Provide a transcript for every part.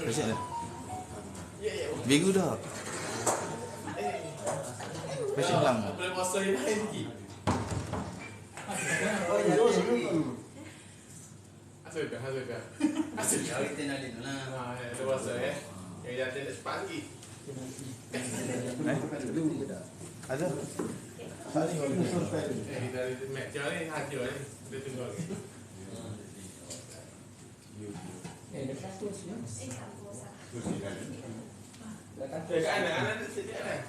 Kasih dah. Minggu dah. Kasih lang. Boleh puasa yang lain lagi. Oh ya, Asal ke? Asal ke? kita nak di mana? Nah, ada puasa ya. Yang jatuh dah cepat lagi. Ada. Kita match ni hajar ni. Dia tunggu lagi. Kat anak sini ada.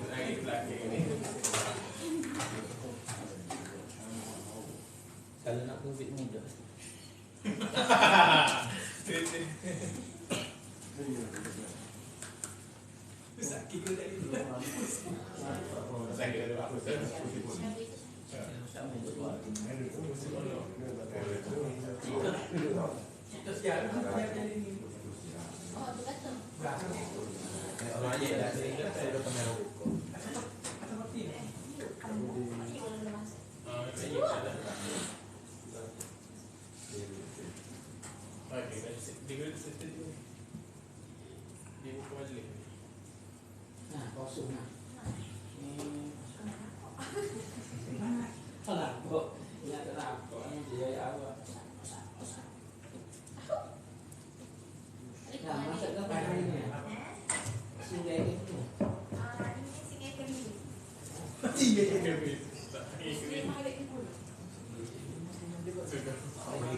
Lagi belakang ni. Kalau nak covid muda. Sakit ke tak itu? Sakit ada apa tu? Sama juga. Kita siap jadi ni. Orang aje dah sering saya dah pernah rokok. Nah, kosong nah. Alah, kok ingat tak kok ni dia ya apa? Nah, masak apa ni? Sungai ni.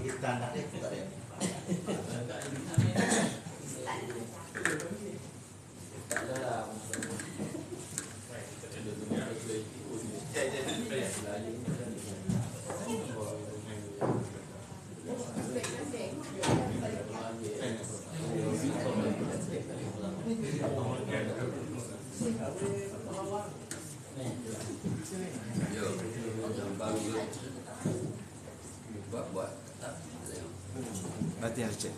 Kita nak tak ada. Tak ada lah. Buat Nanti harus cek.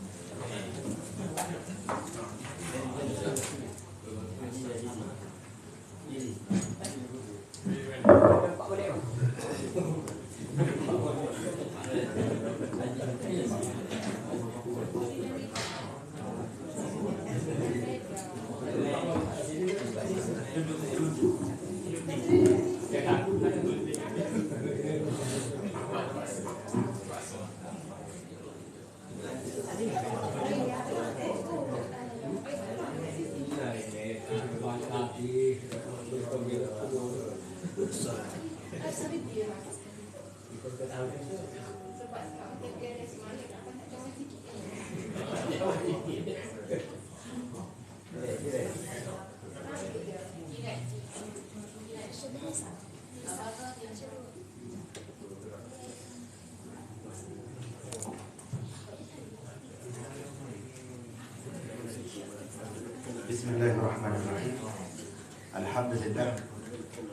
Bismillahirrahmanirrahim.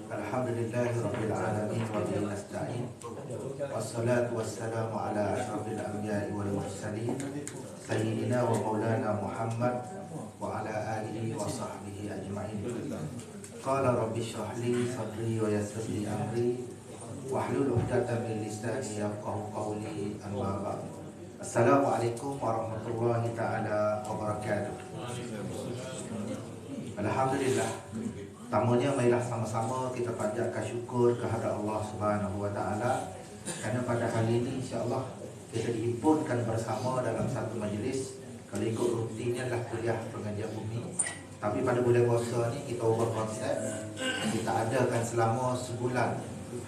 Alhamdulillahirabbil alamin wa bihi nasta'in. Wassalatu wassalamu ala asyrafil anbiya'i wal mursalin sayyidina wa maulana Muhammad wa ala alihi wa sahbihi ajma'in. Qala rabbi shrah li sadri wa yassir li amri wahlul 'uqdatam min lisani yafqahu qawli. Amma ba'd. Assalamualaikum warahmatullahi taala wabarakatuh. Alhamdulillah. Pertamanya marilah sama-sama kita panjatkan syukur kehadrat Allah Subhanahu wa taala kerana pada hari ini insya-Allah kita dihimpunkan bersama dalam satu majlis. Kalau ikut rutinnya adalah kuliah pengajian bumi. Tapi pada bulan puasa ni kita ubah konsep. Kita adakan selama sebulan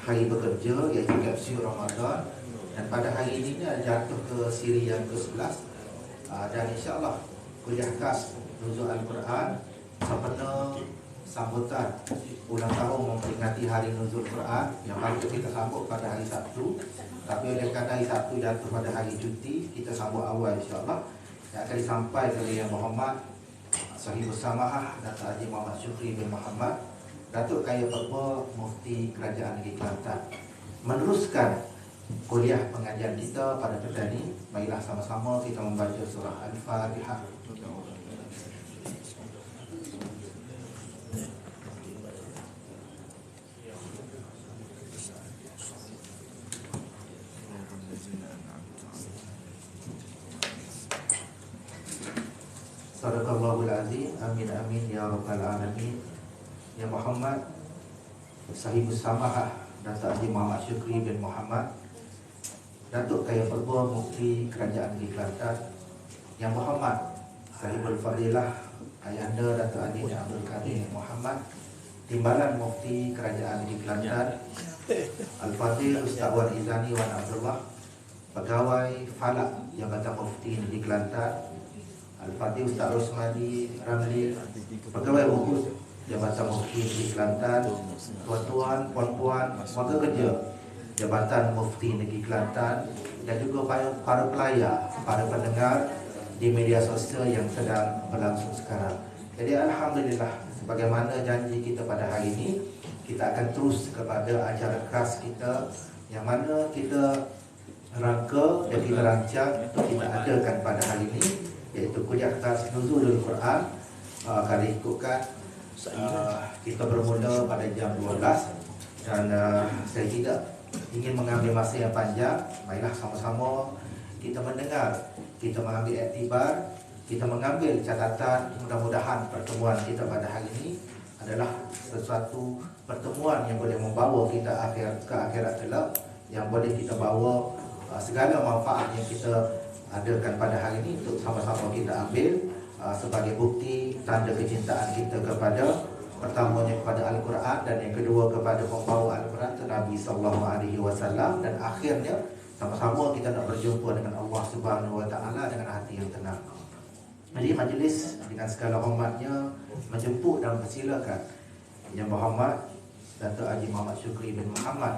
hari bekerja iaitu kapsul Ramadan, dan pada hari ini jatuh ke siri yang ke-11. Dan insya-Allah kuliah khas Nuzul Al-Quran sempena sambutan ulang tahun memperingati hari Nuzul Quran yang baru kita sambut pada hari Sabtu. Tapi oleh kerana hari Sabtu jatuh pada hari cuti, kita sambut awal insya-Allah. Yang akan disampaikan oleh Yang Berhormat Sahibul Samahah Datuk Haji Muhammad Syukri bin Muhammad, Datuk Kaya Perba Mufti Kerajaan Negeri Kelantan, meneruskan kuliah pengajian kita pada petang ini. Marilah sama-sama kita membaca surah Al-Fatihah. Alamin. Amin amin ya rabbal alamin. Ya Muhammad Sahibus Samahah Datuk Haji Muhammad Syukri bin Muhammad, Datuk Kaya Pertua Mufti Kerajaan Negeri Kelantan. Yang Muhammad Sahibul Fadilah Ayahanda Datuk Haji Abdul Karim Muhammad, Timbalan Mufti Kerajaan Negeri Kelantan. Al-Fadhil Ustaz Wan Izani Wan Abdullah, Pegawai Falak Jabatan Mufti Negeri Kelantan. Al-Fadhil Ustaz Rosmadi Ramli, Pegawai Hukum Jabatan Mufti Negeri Kelantan. Tuan-tuan, puan-puan, warga kerja Jabatan Mufti Negeri Kelantan, dan juga para pelayar, para pendengar di media sosial yang sedang berlangsung sekarang. Jadi alhamdulillah, sebagaimana janji kita pada hari ini, kita akan terus kepada acara khas kita yang mana kita rangka dan kita rancang untuk kita adakan pada hari ini, iaitu kuliah khas Nuzulul Quran. Kali ikutkan kita bermula pada jam 12 dan saya tidak ingin mengambil masa yang panjang. Marilah sama-sama kita mendengar, kita mengambil iktibar, kita mengambil catatan. Mudah-mudahan pertemuan kita pada hari ini adalah sesuatu pertemuan yang boleh membawa kita ke akhirat kelak, yang boleh kita bawa segala manfaat yang kita adakan pada hari ini untuk sama-sama kita ambil sebagai bukti tanda kecintaan kita kepada, pertamanya kepada Al-Quran, dan yang kedua kepada pembawa Al-Quran itu Nabi SAW, dan akhirnya sama-sama kita nak berjumpa dengan Allah Subhanahu Wa Taala dengan hati yang tenang. Jadi majlis dengan segala hormatnya menjemput dan persilakan Yang Berhormat Datuk Haji Muhammad Syukri bin Muhammad,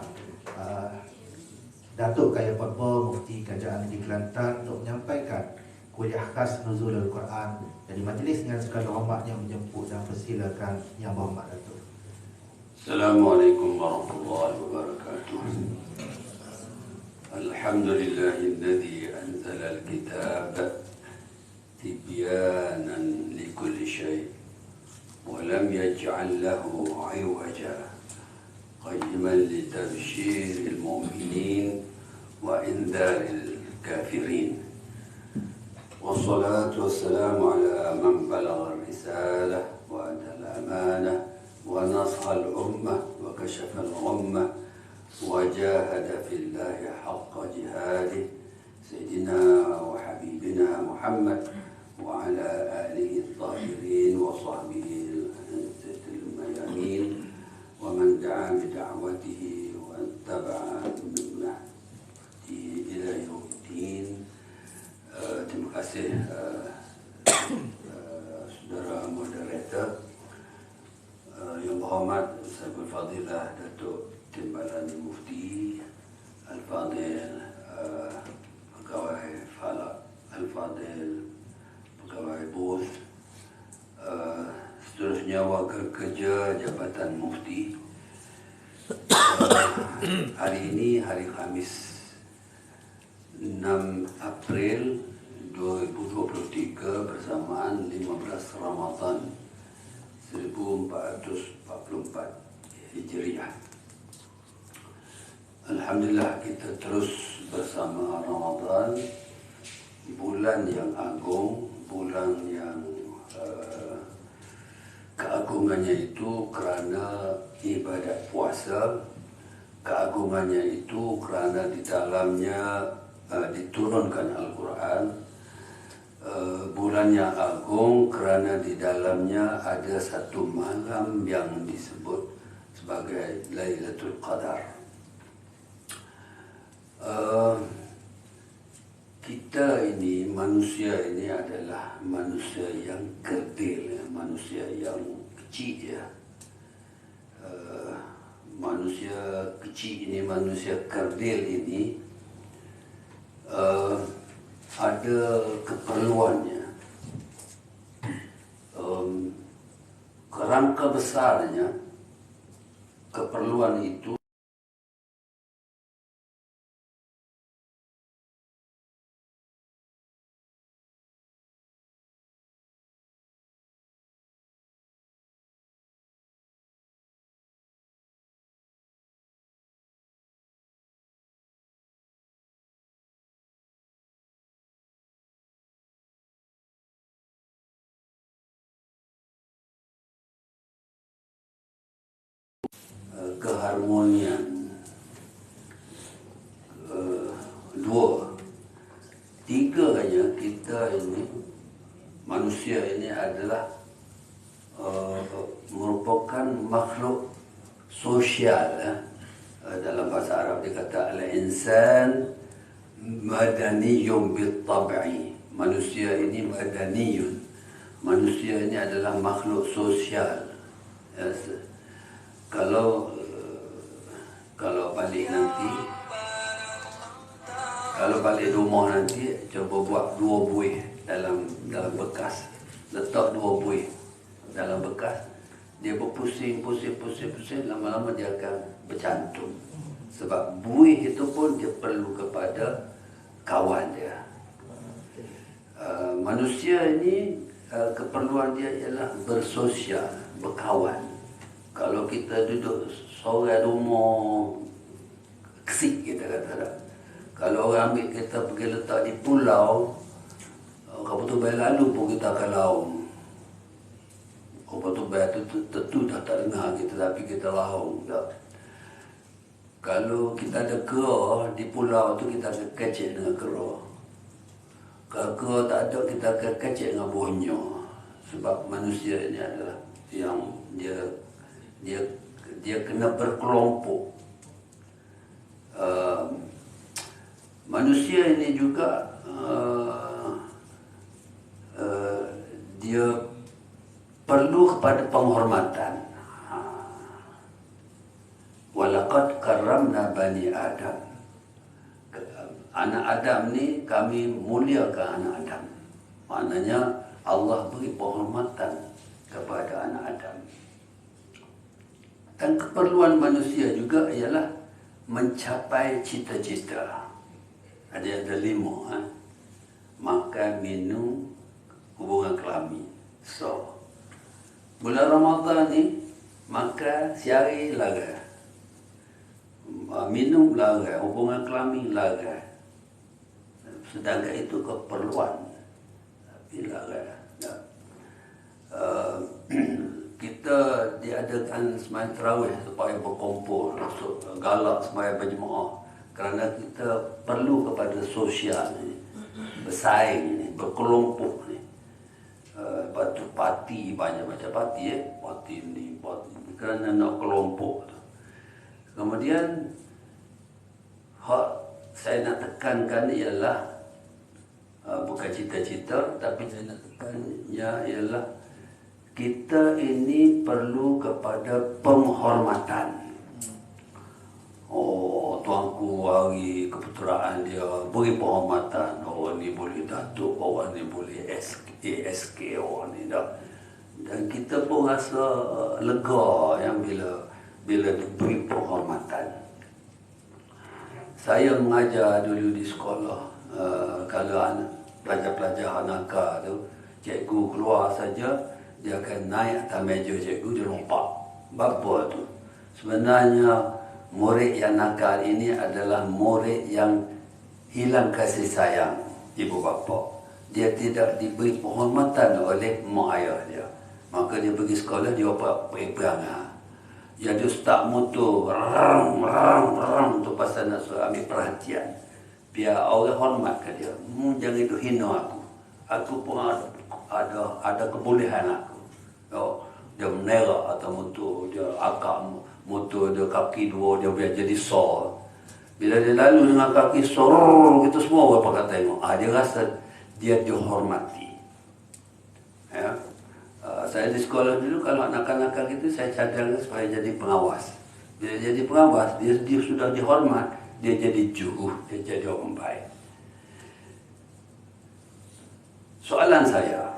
Datuk Kaya Pertua Mufti Kerajaan Negeri Kelantan, untuk menyampaikan kuliah khas Nuzulul Quran. Jadi majlis dengan segala hormatnya menjemput dan persilakan Yang Berhormat Datuk. Assalamualaikum warahmatullahi wabarakatuh. Alhamdulillahilladzi anzala al-kitab tibyanan likulli syai' wa lam yaj'al lahu 'iwaja qayyiman litabsyiril mu'minin wa indharil kafirin. Wassalatu wassalamu ala man balagha ar-risalah wa adda al-amanah wa nasha al-ummah wa kashafa al-ghammah wa jahada fillahi haqqa jihadih Sayyidina wa Habibina Muhammad wa ala alihi al-tahirin wa sahbihi al-mayamin wa man da'a bida'watihi wa taba'a bihdihi ila yaumiddin. Terima kasih saudara moderator, Yang Berhormat Sahibul Fadilah Datuk Timbalan Mufti, Al-Fadhil Pegawai Falak, Al-Fadhil Pegawai Booth, seterusnya warga kerja Jabatan Mufti. Hari ini hari Khamis 6 April 2023 bersamaan 15 Ramadan 1444 Hijriah. Alhamdulillah, kita terus bersama Ramadan, bulan yang agung, bulan yang keagungannya itu kerana ibadat puasa, keagungannya itu kerana di dalamnya diturunkan Al-Quran. Bulan yang agung kerana di dalamnya ada satu malam yang disebut sebagai Lailatul Qadar. Kita ini, manusia ini adalah manusia yang kerdil, manusia yang kecil ya. Manusia kecil ini, manusia kerdil ini ada keperluannya. Kerangka besarnya keperluan itu keharmonian. Dua, tiga hanya kita ini, manusia ini adalah merupakan makhluk sosial. Dalam bahasa Arab dikata al-insan madaniyun bil-tab'i. Manusia ini madaniyun. Manusia ini adalah makhluk sosial. Kalau balik nanti, kalau balik rumah nanti, coba buat 2 buih dalam bekas. Letak 2 buih dalam bekas. Dia berpusing, lama-lama dia akan bercantum. Sebab buih itu pun dia perlu kepada kawan dia. Manusia ini keperluan dia ialah bersosial, berkawan. Kalau kita duduk seorang rumah kesik, kita kata tak. Kalau orang ambil kita pergi letak di pulau, kamu tu bayar lalu pun kita akan laung. Kamu tu bayar tentu dah tak dengar kita, tapi kita laung tak. Kalau kita ada kera di pulau tu, kita akan kecek dengan kera. Kalau kera tak ada, kita akan kecek dengan bonyo. Sebab manusia ini adalah yang dia kena berkelompok. Manusia ini juga dia perlu kepada penghormatan. Walaqad karramna bani Adam. Anak Adam ni kami muliakan anak Adam. Maknanya Allah beri penghormatan kepada anak Adam. Dan keperluan manusia juga ialah mencapai cita-cita. Ada 5. Makan, minum, hubungan kelamin. So, bulan Ramadan ni makan sehari larang, minum larang, hubungan kelamin larang. Sedangkan itu keperluan, tapi larang. Kita diadakan sembahyang tarawih supaya berkumpul, galak sembahyang berjemaah, kerana kita perlu kepada sosial ni, bersaing ni, berkelompok ni. Lepas tu parti, banyak macam parti parti ni, kerana nak kelompok tu. Kemudian hak saya nak tekankan ialah bukan cita-cita, tapi saya nak tekannya ialah kita ini perlu kepada penghormatan. Oh, tuanku hari keputeraan dia beri penghormatan. Orang ni boleh datuk, orang ni boleh ASK, orang ni dah. Dan kita pun rasa lega yang bila diberi penghormatan. Saya mengajar dulu di sekolah, kalau pelajar-pelajar nakal tu, cikgu keluar saja, dia akan naik atas meja cikgu, dia lompat. Bapa tu? Sebenarnya murid yang nakal ini adalah murid yang hilang kasih sayang ibu bapa. Dia tidak diberi penghormatan oleh mak ayah dia. Maka dia pergi sekolah, dia buat perangai. Dia start motor, rang tu pasal nak suruh ambil perhatian. Biar orang hormat ke dia. Jangan itu hina aku. Aku pun ada kebolehan aku. Dia menerak atau motor, dia akak motor dia kaki 2, dia biar jadi sol. Bila dia lalu dengan kaki sol, kita semua orang pakai tengok. Dia rasa dia dihormati. Ya. Saya di sekolah dulu, kalau nakal-nakal gitu, saya cadang supaya jadi pengawas. Bila jadi pengawas, dia sudah dihormat, dia jadi juru, dia jadi orang baik. Soalan saya,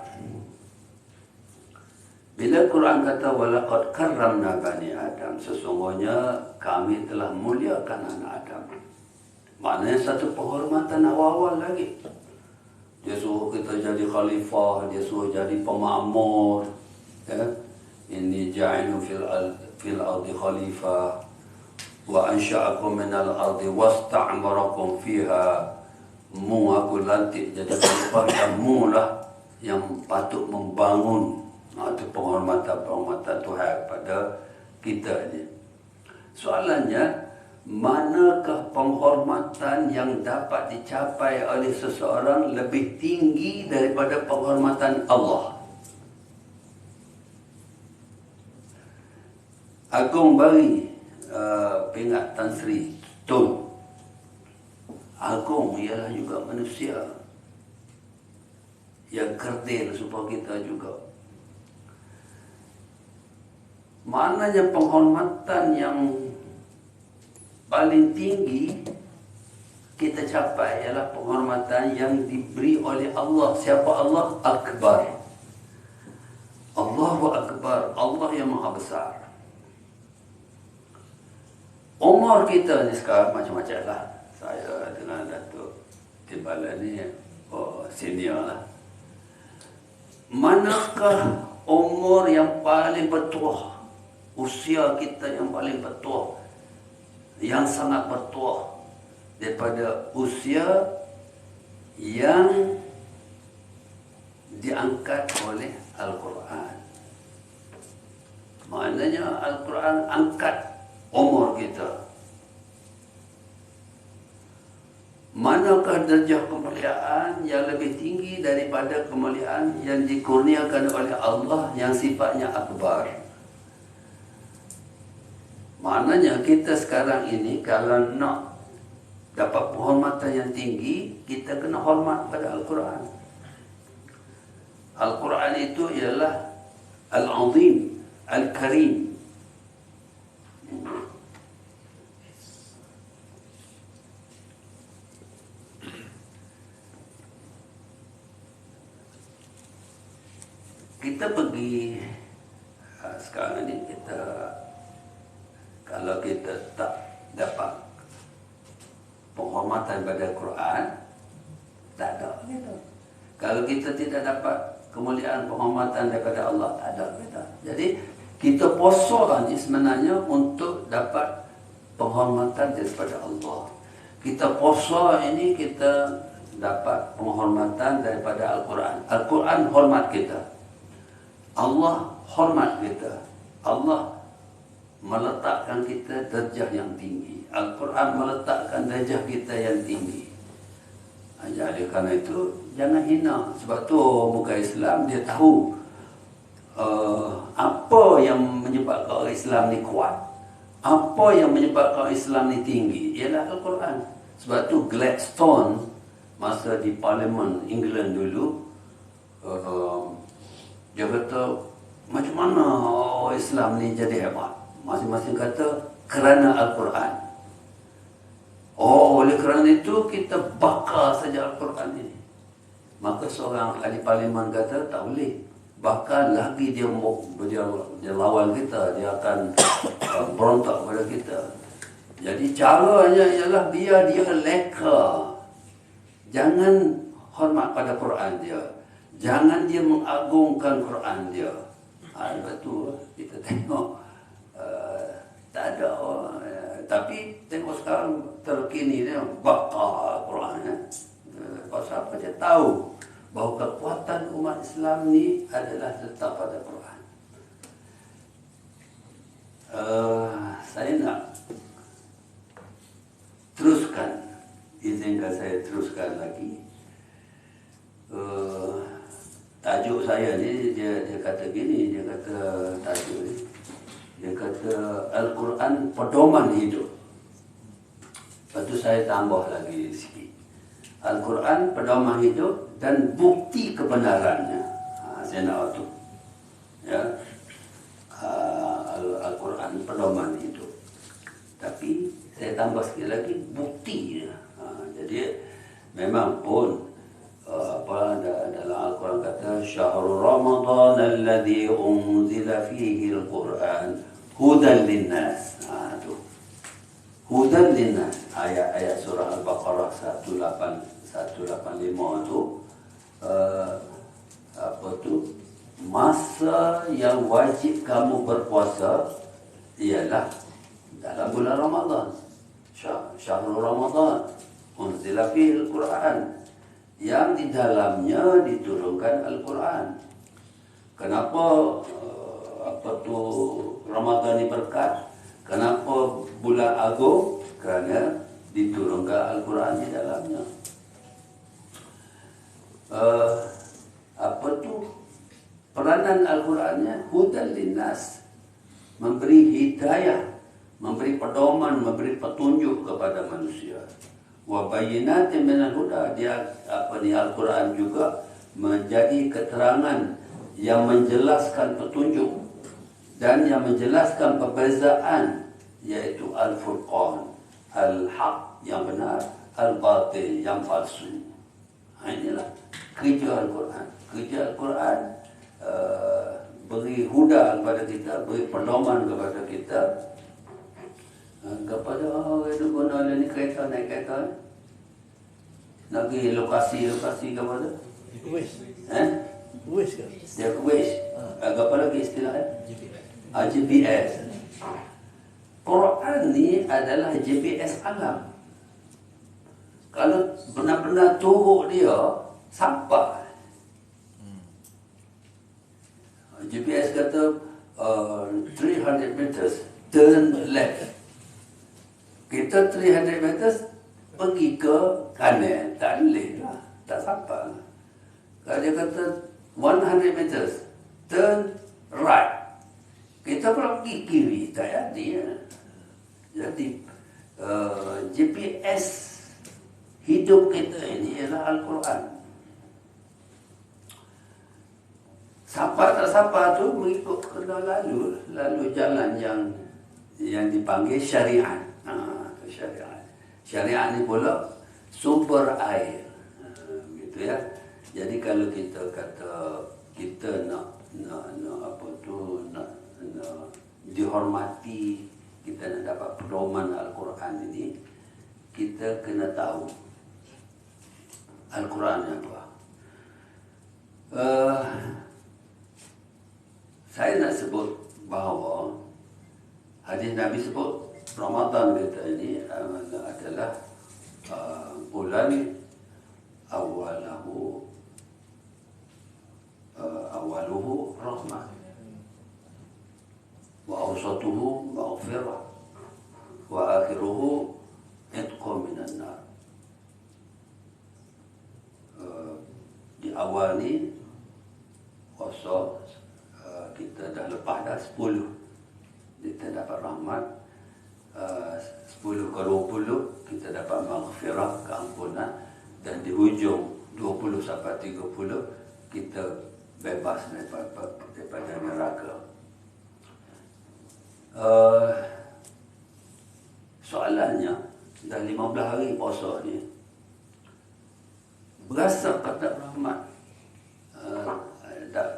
bila Quran kata walaqad karramna bani Adam, sesungguhnya kami telah muliakan anak Adam. Maknanya satu penghormatan awal-awal lagi. Dia suruh kita jadi khalifah, dia suruh jadi pemakmur. Ya? Inni ja'inu fil ardi khalifah wa ansha'akum minal ardi wasta'amarakum fiha. Aku lantik jadi khalifah, dan lah yang patut membangun. Itu penghormatan Tuhan kepada kita ni. Soalannya, manakah penghormatan yang dapat dicapai oleh seseorang lebih tinggi daripada penghormatan Allah? Agung Bari Perak Tan Sri Tun. Agung ialah juga manusia yang kerdil supaya kita juga. Maknanya penghormatan yang paling tinggi kita capai ialah penghormatan yang diberi oleh Allah. Siapa Allah? Akbar. Allahu Akbar. Allah yang maha besar. Umur kita ni sekarang macam-macam lah. Saya dengan Datuk Timbalan ni senior lah. Manakah umur yang paling bertuah? Usia kita yang paling bertuah, yang sangat bertuah daripada usia yang diangkat oleh Al-Quran. Maknanya Al-Quran angkat umur kita. Manakah darjah kemuliaan yang lebih tinggi daripada kemuliaan yang dikurniakan oleh Allah yang sifatnya akbar? Maknanya kita sekarang ini kalau nak dapat penghormatan yang tinggi, kita kena hormat pada Al-Quran. Al-Quran itu ialah Al-Azim, Al-Karim. Kita pergi sekarang ini kalau kita tak dapat penghormatan pada Quran, tak ada kita. Kalau kita tidak dapat kemuliaan penghormatan daripada Allah, tak ada kita. Jadi kita puasa ni sebenarnya untuk dapat penghormatan daripada Allah. Kita puasa ini kita dapat penghormatan daripada Al-Quran. Al-Quran hormat kita. Allah hormat kita. Allah meletakkan kita darjah yang tinggi. Al-Quran meletakkan darjah kita yang tinggi. Jadi kerana itu jangan hina. Sebab tu bukan Islam, dia tahu apa yang menyebabkan orang Islam ni kuat, apa yang menyebabkan Islam ni tinggi, ialah Al-Quran. Sebab tu Gladstone masa di Parlimen England dulu, dia kata macam mana orang Islam ni jadi hebat. Masing-masing kata kerana Al-Quran. Oleh kerana itu kita bakar saja Al-Quran ini. Maka seorang ahli parlimen kata tak boleh. Bahkan lagi dia lawan kita, dia akan berontak pada kita. Jadi caranya ialah biar dia leka. Jangan hormat pada Quran dia. Jangan dia mengagungkan Quran dia. Lepas tu kita tengok tak ada tapi tengok sekarang terkini dia bakar Quran. Pasal apa? Dia tahu bahawa kekuatan umat Islam ni adalah tetap pada Quran. Saya nak teruskan, izinkan saya teruskan lagi. Tajuk saya ni dia kata gini, dia kata tajuk ni, dia kata Al-Quran pedoman hidup. Lepas tu saya tambah lagi sikit. Al-Quran pedoman hidup dan bukti kebenarannya. Saya nak tu. Ya. Al-Quran pedoman hidup. Tapi saya tambah sikit lagi bukti. Jadi memang pun dalam Al-Quran kata syahrul Ramadan alladhi unzila fihi al-Quran hudan linnas. Tu hudan linnas, ayat surah Al-Baqarah 185 tu apa tu, masa yang wajib kamu berpuasa ialah dalam bulan Ramadan. Syahrul Ramadan unzila fihi al-Quran, yang di dalamnya diturunkan Al-Quran. Kenapa apa tu Ramadan ni berkat? Kenapa bulan agung? Kerana diturunkan Al-Quran di dalamnya. Apa tu peranan Al-Qurannya? Hudan linnas, memberi hidayah, memberi pedoman, memberi petunjuk kepada manusia. Wa bayyinatin minal huda, dia Al-Quran juga menjadi keterangan yang menjelaskan petunjuk dan yang menjelaskan perbezaan, yaitu Al-Furqan, Al-Haq yang benar, Al-Batil yang palsu. Inilah kerja Al-Quran. Kerja Al-Quran beri huda kepada kita, beri pedoman kepada kita. Kepada orang itu guna ni kereta, naik kereta, nak pergi lokasi ke mana? Wish. Wish ke? Dia wish. Apa lagi istilahnya? GPS. GPS. Quran ni adalah GPS alam. Kalau benar-benar turut dia, sampai. GPS kata 300 meters, turn left. Kita 300 meters pergi ke kanan, tak boleh lah, tak sampai. Kalau dia kata 100 meters, turn right, kita pula pergi kiri, tak jadi. Jadi GPS hidup kita ini ialah Al-Quran. Sampai tak sampai tu mengikut kena lalu jalan yang dipanggil syariat. Syariat. Syariat ni pula sumber air. Gitu ya. Jadi kalau kita kata kita nak apa tu nak dihormati, kita nak dapat pedoman Al-Quran ini, kita kena tahu Al-Quran apa. Saya nak sebut bahawa hadis Nabi sebut Ramadan kita ini adalah bulan awaluhu rahmah wa awsatuhu maghfirah wa akhiruhu itqun minan nar. Di awal ni puasa kita dah lepas dah 10, kita dapat rahmat. 10 ke 20 kita dapat maghfirah, keampunan, dan di hujung 20 sampai 30 kita bebas daripada neraka. Soalannya, dah 15 hari puasa ni, berasa kata rahmat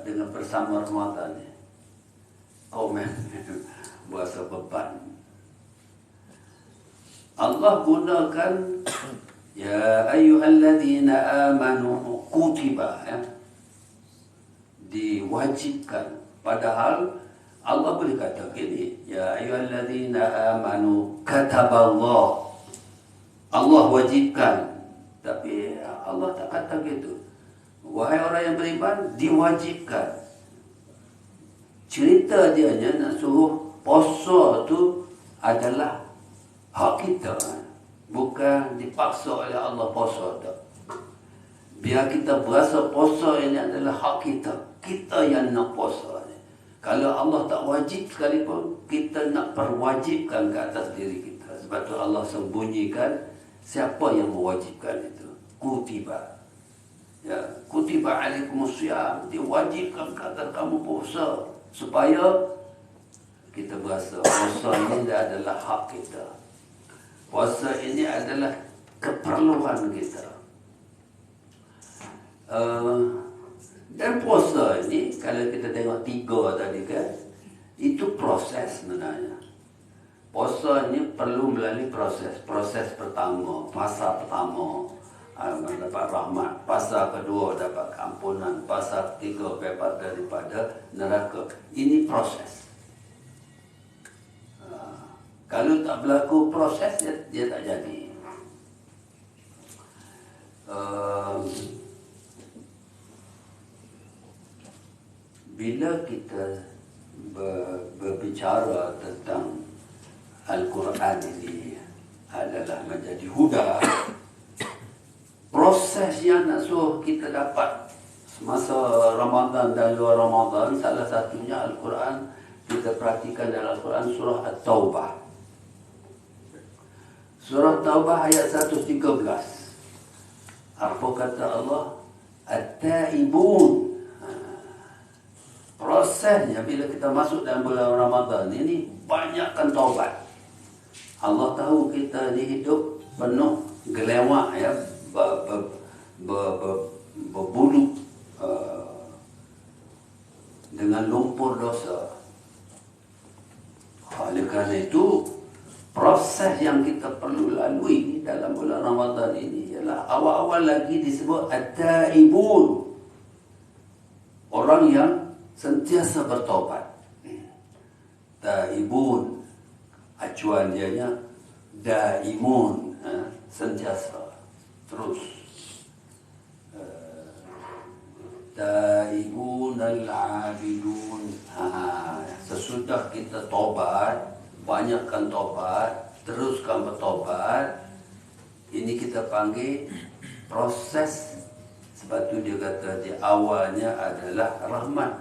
dengan bersama Ramadan ni, komen berasa beban. Allah gunakan ya ayyuhalladzina amanu kutiba, ya, diwajibkan. Padahal Allah boleh kata gini, ya ayyuhalladzina amanu kataballah, Allah wajibkan. Tapi Allah tak kata gitu. Wahai orang yang beriman, diwajibkan. Cerita dia nak suruh puasa tu adalah hak kita, bukan dipaksa oleh Allah puasa tu. Biar kita berasa puasa ini adalah hak kita, kita yang nak puasa ni. Kalau Allah tak wajib sekalipun, kita nak perwajibkan ke atas diri kita. Sebab tu Allah sembunyikan siapa yang mewajibkan itu. Kutiba, ya, kutiba alaikumusiyam, diwajibkan ke atas kamu puasa, supaya kita berasa puasa ini adalah hak kita. Puasa ini adalah keperluan kita. Dan puasa ini, kalau kita tengok 3 tadi kan, itu proses sebenarnya. Puasa ini perlu melalui proses. Proses pertama, fasa pertama dapat rahmat, fasa kedua dapat keampunan, fasa ketiga bebas daripada neraka. Ini proses. Kalau tak berlaku proses, dia tak jadi. Bila kita berbicara tentang Al-Quran ini adalah menjadi huda, proses yang nak suruh kita dapat semasa Ramadan dan luar Ramadan, salah satunya Al-Quran. Kita perhatikan dalam Al-Quran surah At-Taubah. Surah Taubah ayat 113. Apa kata Allah? At-Taibun. Prosesnya bila kita masuk dalam bulan Ramadan ini, banyakkan taubat. Allah tahu kita ni hidup penuh gelewak ya, berbulu dengan lumpur dosa. Oleh kerana itu, proses yang kita perlu lalui dalam bulan Ramadan ini ialah awal-awal lagi disebut at-taibun. Orang yang sentiasa bertaubat. Taibun, acuan dianya daimun, sentiasa, terus. Taibun al-abidun. Sesudah kita taubat, banyakkan taubat, teruskan bertaubat, ini kita panggil proses. Sebab tu dia kata di awalnya adalah rahmat.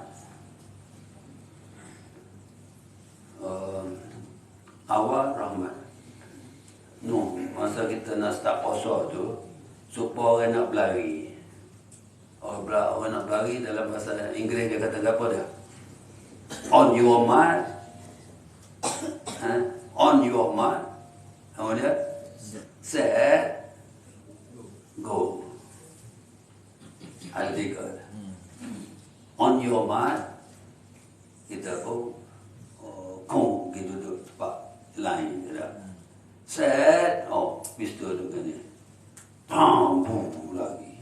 Awal rahmat. No, masa kita nak start puasa tu, supaya orang nak berlari. Orang nak berlari dalam bahasa Inggeris dia kata apa dia? On your mark. On your mark. Apa dia? Set. Go. Hal tiga. On your mark. Kita pun kong gitu tu. Pak line dia. Set. Oh, pistol tu kan ni. Lagi.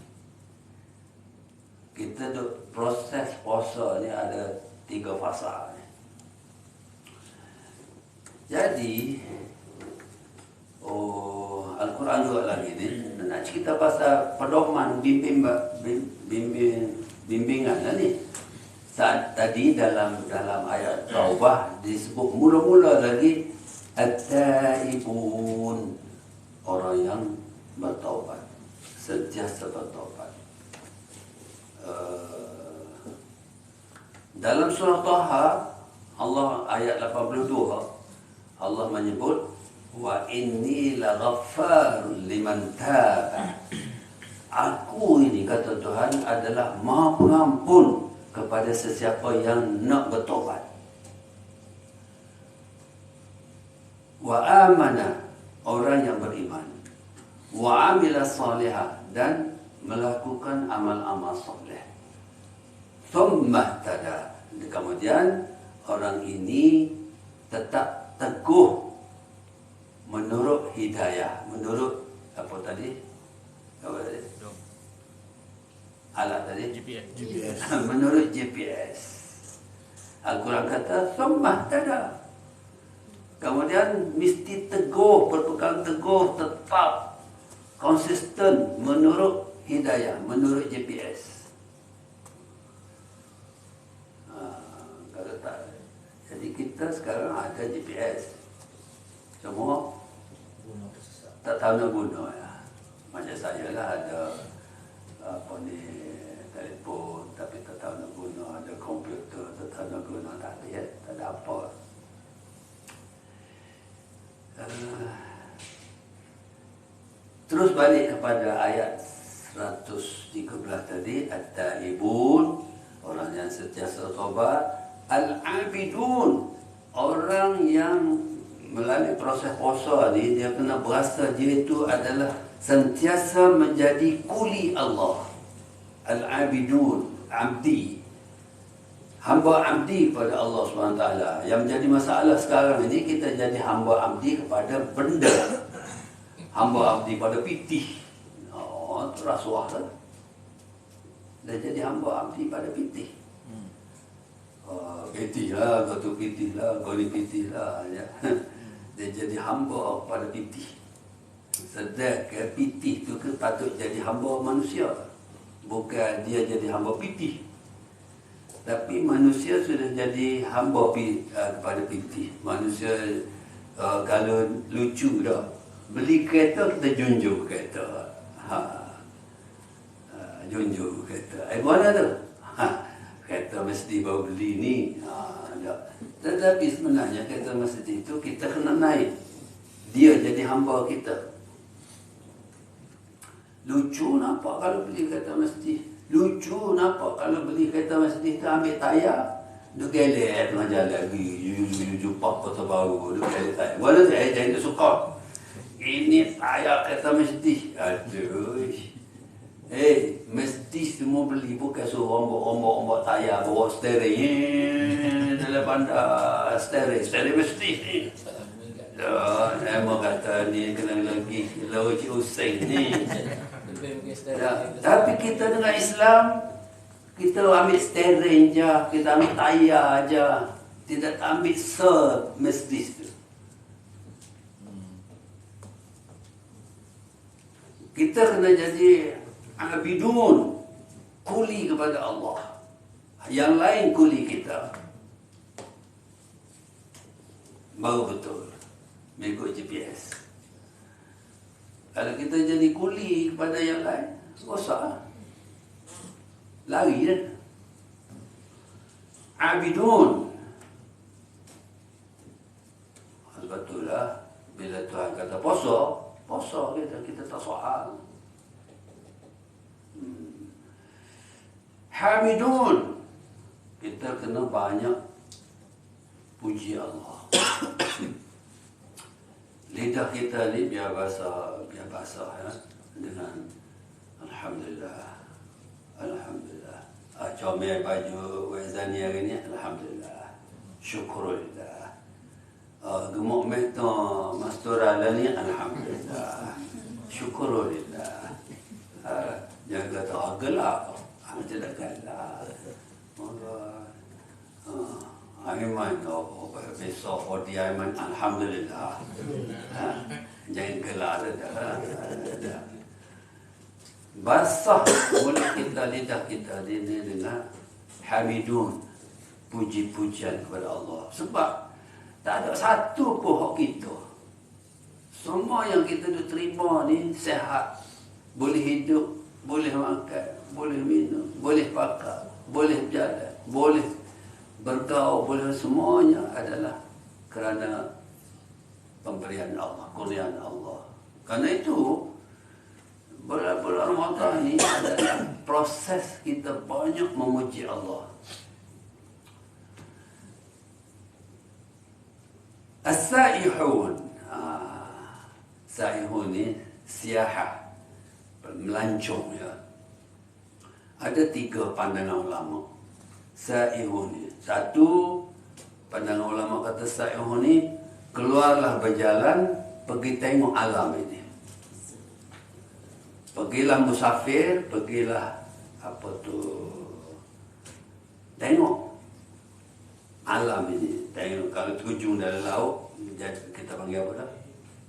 Kita tu proses puasa ni ada 3 fasa. Jadi Al-Quran juga lagi ni nak cerita pasal pedoman bimbingan ni. Saat tadi dalam ayat Taubah disebut mula-mula lagi at-taibun, orang yang bertaubat, sentiasa bertaubat. Dalam surah Taha, Allah ayat 82, Allah menyebut wa inni laghaffarun liman taba. Aku ini, kata Tuhan, adalah Maha Pengampun kepada sesiapa yang nak bertaubat. Wa amana, orang yang beriman. Wa amila salihah, dan melakukan amal-amal soleh. Thumma tada, kemudian orang ini tetap teguh menurut hidayah, menurut apa tadi? Apa tadi? Alat tadi? GPS. Menurut GPS. Al-Quran kata thumma tada. Kemudian mesti teguh, berpegang teguh, tetap konsisten menurut hidayah, menurut GPS. Kalau tak, jadi kita sekarang ada GPS, semua tak tahu nak guna ya. Macam saya lah ada apa ni, telefon tapi tak tahu nak guna, ada komputer tak tahu nak guna, tak ada ya, tak ada apa. Terus balik kepada ayat 113 tadi, at-taibun, orang yang sentiasa taubat, al-abidun, orang yang melalui proses puasa ni dia kena berasa dia itu adalah sentiasa menjadi kuli Allah. Al-abidun, abdi, hamba abdi kepada Allah SWT. Yang menjadi masalah sekarang ini, kita jadi hamba abdi kepada benda, hamba abdi pada pitih. Itu rasuah kan. Dia jadi hamba abdi pada pitih. Pitih lah, kau tu pitih lah, kau ni pitih lah ya. Dia jadi hamba pada pitih. Sedangkan pitih tu ke patut jadi hamba manusia, bukan dia jadi hamba pitih. Tapi manusia sudah jadi hamba kepada pitih. Manusia Kalau lucu dah, beli kereta kita junjung kereta. Junjung kereta. Mana tu? Kereta mesti baru beli ni. Tetapi sebenarnya kereta mesti itu kita kena naik. Dia jadi hamba kita. Lucu nampak kalau beli kereta mesti. Lucu nampak kalau beli kereta mesti kita ambil tayar. Dia gelek tengah jalan lagi. Jumpa kota baru. Dia gelek tayar. Mana saya tak suka. Ini tayar kereta mesti. Aduh. Mesti semua beli bukan suruh ombak tayar bawa steering dalam bandar steering mesti ni. Saya mau kata ni kena lagi lagi usai ni. Tapi kita dengan Islam kita ambil steering je, kita ambil tayar je, tidak ambil mesti tu. Kita kena jadi abidun, kuli kepada Allah. Yang lain kuli kita. Baru betul mengikut GPS. Kalau kita jadi kuli kepada yang lain, rosak. Lari kan. Abidun. Betul lah. Bila Tuhan kata puasa kita tak soal. Hamidun. Kita kena banyak puji Allah. Lidah kita ni biar basah ya, dengan Alhamdulillah. Alhamdulillah. Comel baju Wezani hari ni, Alhamdulillah. Syukurulillah. Gemuk meto Mastura ni, Alhamdulillah. Syukurulillah. Jangan kata gelap. Macam dah galak. Aiman besok Odi Aiman, Alhamdulillah. Jangan gelak dah. Basah mulut kita, lidah kita ini dengan hamidun, puji-pujian kepada Allah. Sebab tak ada satu pun hak kita. Semua yang kita terima ni sehat, boleh hidup, boleh makan, boleh minum, boleh pakai, boleh berjalan, boleh bergaul, boleh, semuanya adalah kerana pemberian Allah, kurniaan Allah. Karena itu bulan Ramadan ini adalah proses kita banyak memuji Allah. As-saihun. Saihun ni siahah, melancong ya. Ada 3 pandangan ulama. Saihun ni. Satu, pandangan ulama kata saihun ni, keluarlah berjalan, pergi tengok alam ini. Pergilah musafir, pergilah tengok alam ini. Tengok kalau terjun dalam laut, kita panggil apa dah?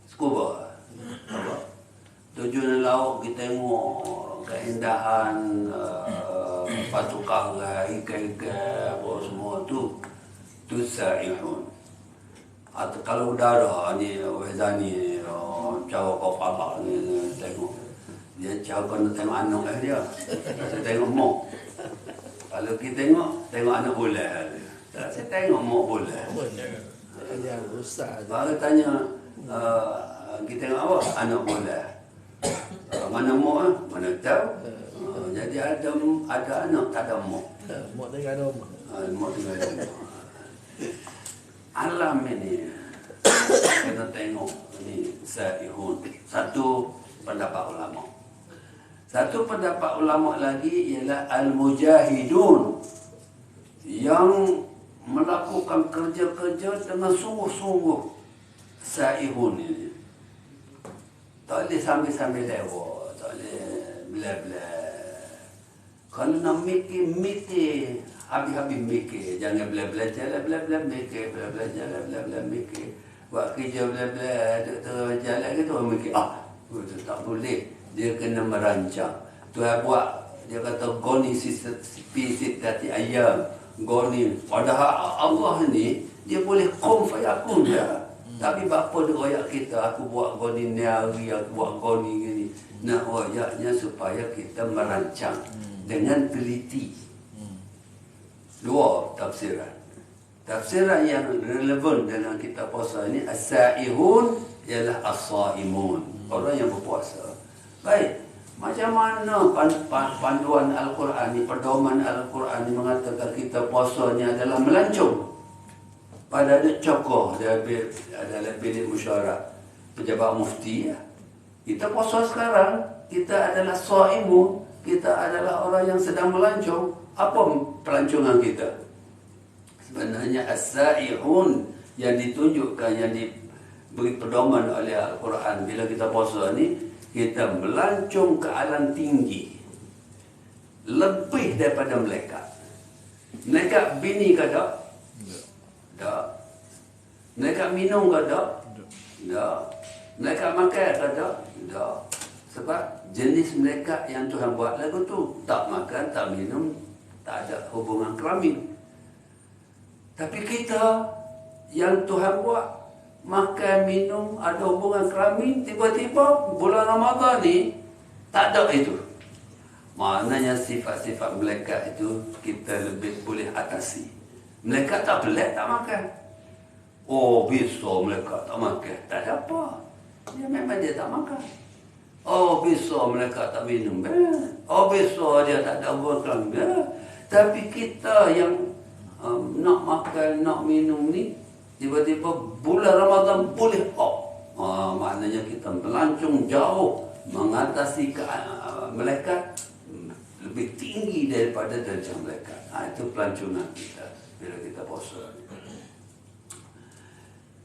Scuba. Apa? Terjun dalam laut, kita tengok keindahan batu karang, ikan-ikan, apa semua tu saihun. Atau kalau udara ni, Wezani, cawa kepala ni, tengok. Dia cakap nak tengok anak dia. Saya tengok mak. Kalau kita tengok anak bola. Saya tengok mak bola. Yang rusak. Baru tanya, kita tengok apa? Anak bola. Mana mak? Mana tahu? Jadi ada anak, tak ada mak. Mak tinggal rumah. Mak tinggal rumah. Alam ini kita tengok ni saihun. Satu pendapat ulama. Satu pendapat ulama lagi ialah al-mujahidun, yang melakukan kerja-kerja dengan sungguh-sungguh. Saihun ini tak boleh sambil-sambil lewat, tak boleh bela-bela. Kalau nak mikir, habis-habis mikir. Jangan bela-bela jalan, bela-bela mikir, bela-bela jalan, bela-bela mikir. Buat kerja bela-bela, doktor jalan ke tu orang mikir, itu tak boleh. Dia kena merancang. Tuhan buat, dia kata goni sitati ayam. Goni. Padahal Allah ni, dia boleh kum fayakun dia. Tapi bapa dia royak kita, aku buat goni ni hari, aku buat goni gini. Nak royaknya supaya kita merancang dengan teliti. Dua tafsiran. Tafsiran yang relevan dalam kita puasa ini, as-sa'ihun ialah as-sa'imun, orang yang berpuasa. Baik, macam mana panduan Al-Quran ni, pedoman Al-Quran ni mengatakan kita puasa ni adalah melancong. Pada ada cokoh, ada bilik musyawarah pejabat mufti ya. Kita puasa sekarang, kita adalah sa'imun, kita adalah orang yang sedang melancong. Apa pelancongan kita? Sebenarnya as-sa'ihun yang ditunjukkan, yang diberi pedoman oleh Al-Quran bila kita puasa ni, kita melancong ke alam tinggi, lebih daripada malaikat. Malaikat bini ke tak? Tak. Malaikat minum ke tak? Tak. Malaikat makan ke tak? Tak. Sebab jenis malaikat yang Tuhan buat lagu tu, tak makan, tak minum, tak ada hubungan kelamin. Tapi kita yang Tuhan buat, makan, minum, ada hubungan kelamin, tiba-tiba bulan Ramadan ni tak ada itu. Maknanya sifat-sifat malaikat itu kita lebih boleh atasi. Malaikat tak pelik, tak makan. Oh, bisa malaikat tak makan, tak ada apa. Dia memang dia tak makan. Oh, bisa malaikat tak minum. Oh, bisa dia tak ada hubungan kelamin. Tapi kita yang nak makan, nak minum ni, tiba-tiba bulan Ramadan boleh maknanya kita melancong jauh, mengatasi malaikat lebih tinggi daripada darjah malaikat. Itu pelancongan kita bila kita puasa.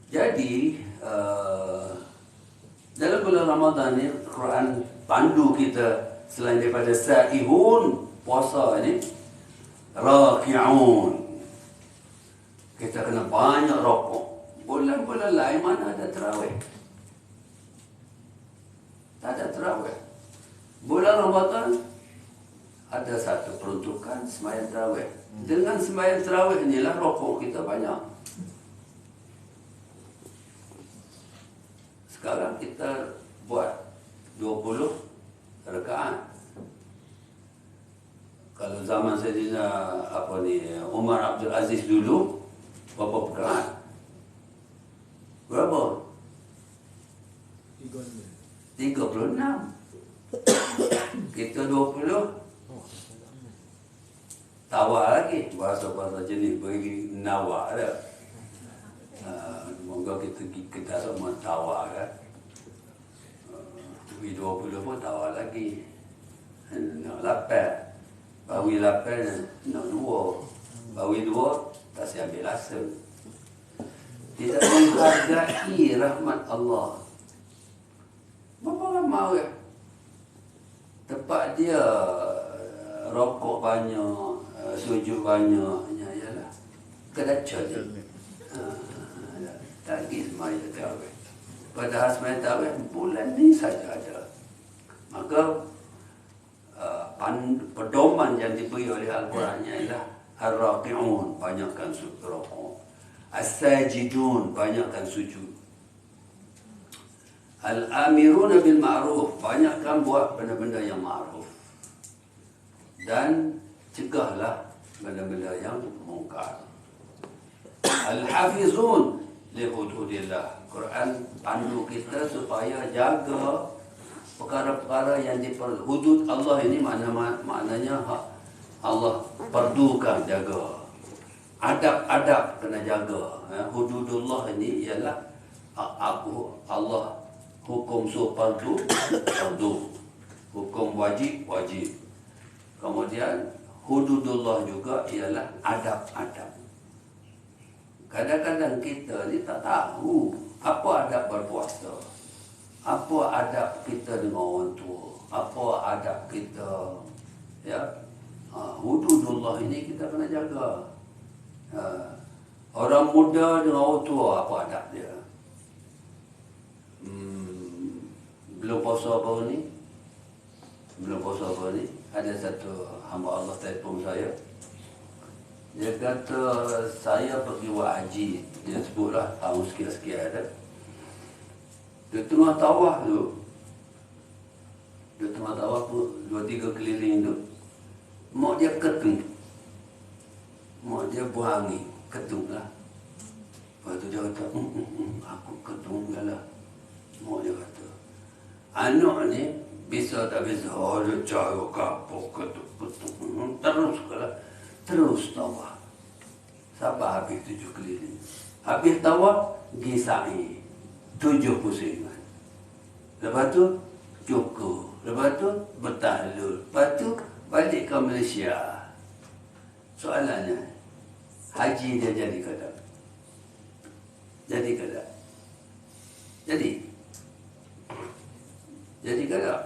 Jadi dalam bulan Ramadan ni, Quran pandu kita selain daripada sa'ihun, puasa ni, raki'un. Kita kena banyak rokok. Bulan-bulan lain mana ada terawih? Tak ada terawih. Bulan Ramadan ada satu peruntukan sembahyang terawih. Dengan sembahyang terawih inilah rokok kita banyak. Sekarang kita buat 20 rakaat. Kalau zaman Saidina Umar Abdul Aziz dulu, berapa rakaat? Berapa? 36. Kita 20. Tawar lagi. Bahasa-bahasa jenis bagi nawar dah. Moga kita semua tawar kan. 20 pun tawar lagi. Nak 8. Bawi 8 nak 2. Bawi 2 tak siap ambil asal. Tidak menghargai rahmat Allah. Berapa ramai ya? Tempat dia rokok banyak, sujud banyaknya ialah kedaca je. Tak pergi semaya tarawih. Padahal semaya tarawih bulan ni saja ada. Maka pedoman yang diberi oleh Al-Quran ialah ar-raqi'un, banyakkan rokok. As-sajidun, banyakkan sujud. Al-amiruna bil ma'ruf, banyakkan buat benda-benda yang ma'ruf. Dan cegahlah benda-benda yang mungkar. Al-hafizun li hududillah. Quran pandu kita supaya jaga perkara-perkara yang diperlukan. Hudud Allah ini maknanya Allah perdukan, jaga. Adab-adab kena jaga. Hududullah ini ialah Allah hukum fardu, fardu. Hukum wajib, wajib. Kemudian hududullah juga ialah adab-adab. Kadang-kadang kita ni tak tahu apa adab berpuasa. Apa adab kita dengan orang tua. Apa adab kita. Ya. Hududullah ini kita kena jaga. Orang muda dengan orang tua, apa adab dia? Belum puasa baru ni. Ada satu hamba Allah telefon saya. Dia kata saya pergi buat haji. Dia sebutlah tahun sekian-sekian ada. Di tengah tawaf tu, di tengah tawaf tu 2-3 keliling tu, mak dia ketung. Mak dia buang angin, ketung lah. Lepas tu dia kata, aku ketung lah. Mak dia kata, anak ni bisa tak bisa, dia cara kapok ketung. Terus tawaf. Sampai habis 7 keliling. Habis tawaf, pergi sa'i 7 pusingan. Lepas tu, cukur. Lepas tu, bertahlul. Lepas tu, balik ke Malaysia. Soalannya, haji dia jadi ke tak? Jadi ke tak? Jadi? Jadi ke tak?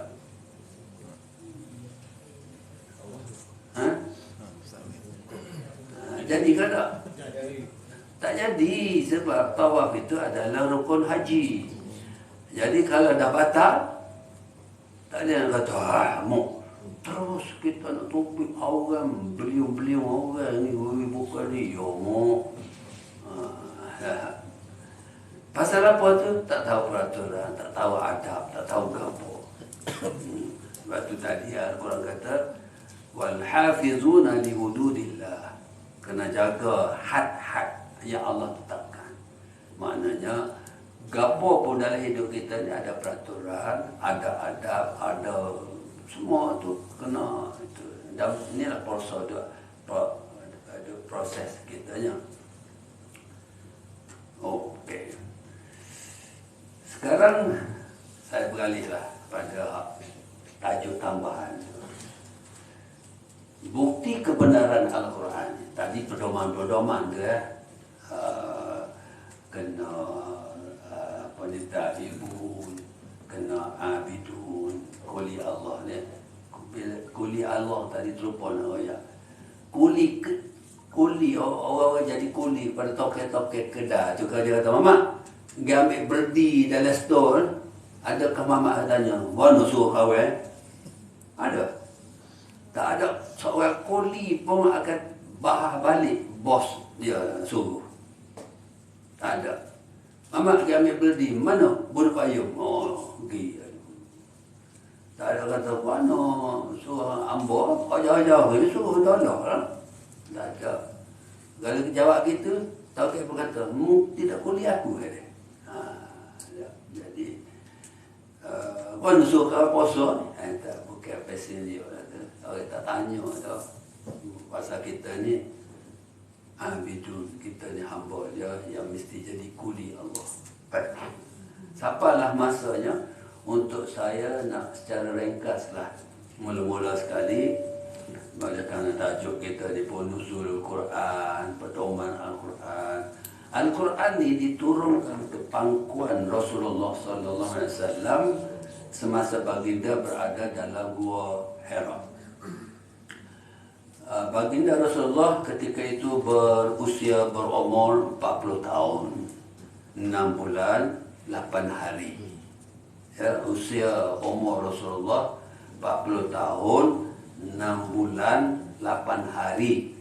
Ha? Jadi ke tak? Tak jadi, sebab tawaf itu adalah rukun haji. Jadi kalau dah batal, tak ada yang kata, mak, terus kita nak topik orang, beliau-beliau orang ni, bukan dia, mak. Pasal apa tu? Tak tahu peraturan, tak tahu adab, tak tahu gapo. Sebab tu tadi Al-Quran kata, wal hafizuna li hududillah. Kena jaga had-had yang Allah tetapkan. Maknanya gapo pun dalam hidup kita ni ada peraturan, ada adab, ada semua tu kena itu. Dan inilah proses kitanya. Okey. Sekarang saya beralihlah pada tajuk tambahan. Bukti kebenaran Al-Quran. Tadi pedoman-pedoman dia kena penitahibun, kena abidun, kuli Allah ni. Kuli Allah tadi terupon ayat. Kuli orang jadi kuli pada toket-toket kedai. Juga dia kata, Mama, dia ambil berdi dalam stol. Adakah Mama tanya, mana suruh kawin? Ada? Tak ada. Seorang kuli pun akan bahas balik bos dia suruh. Tak ada. Mama dia ambil berdi. Mana? Bunuh payung. Oh, pergi. Tak ada kata, mana suruh ambo, jauh-jauh ni suruh tolong lah. Tak ada. Kalau jawab gitu, tahu pun kata, tidak kuliah aku. Jadi, mana suruh kau puasa ni? Tak, bukan pasal dia. Orang tak tanya tau. Pasal kita ni, abidun, kita ni hamba dia yang mesti jadi kuli Allah. Baik. Sapalah masanya untuk saya nak secara ringkaslah mula-mula sekali kerana tajuk kita di Nuzulul Quran, pedoman Al-Quran. Al-Quran ni diturunkan ke pangkuan Rasulullah sallallahu alaihi wasallam semasa baginda berada dalam gua Hira. Baginda Rasulullah ketika itu berumur 40 tahun 6 bulan 8 hari. Ya, usia umur Rasulullah 40 tahun 6 bulan 8 hari.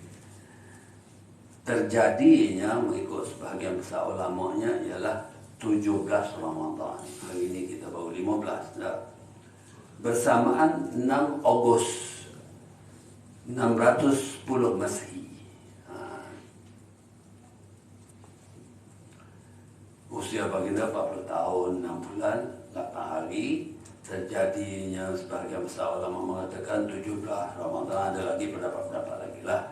Terjadinya mengikut sebahagian besar ulamanya ialah 17 Ramadan. Hari ini kita baru 15 dah. Bersamaan 6 Ogos 610 Masehi. Usia baginda 40 tahun 6 bulan 8 hari. Terjadinya sebahagian besar ulama mengatakan 17 Ramadan, ada lagi pendapat-pendapat lagi lah.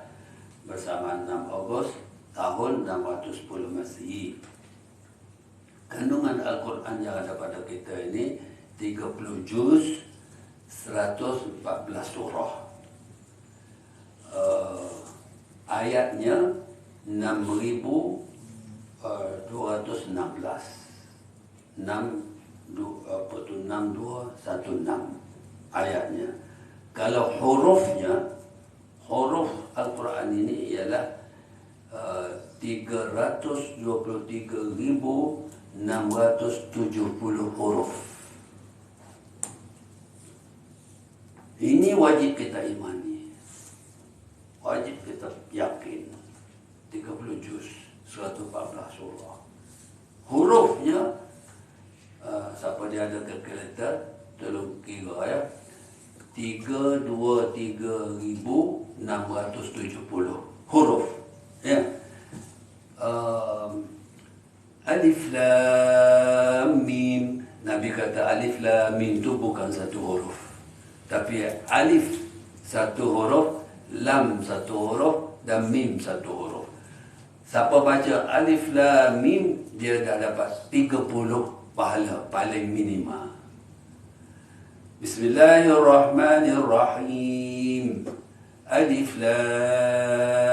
Bersama 6 Ogos tahun 610 Masehi. Kandungan Al-Quran yang ada pada kita ini 30 juz, 114 surah. Ayatnya 6.216. 6216 ayatnya. Kalau hurufnya, huruf Al-Quran ini ialah 323.670 huruf. Ini wajib kita imani, wajib kita yakin. 30 juz, 114 surah. Hurufnya dia ada kalkulator, tolong kira ya. 323,670 huruf. Ya. Alif Lam Mim. Nabi kata alif lam mim itu bukan satu huruf. Tapi alif satu huruf, lam satu huruf dan mim satu huruf. Siapa baca alif lam mim, dia dah dapat 30 pahala paling minima. Bismillahirrahmanirrahim. Alif lam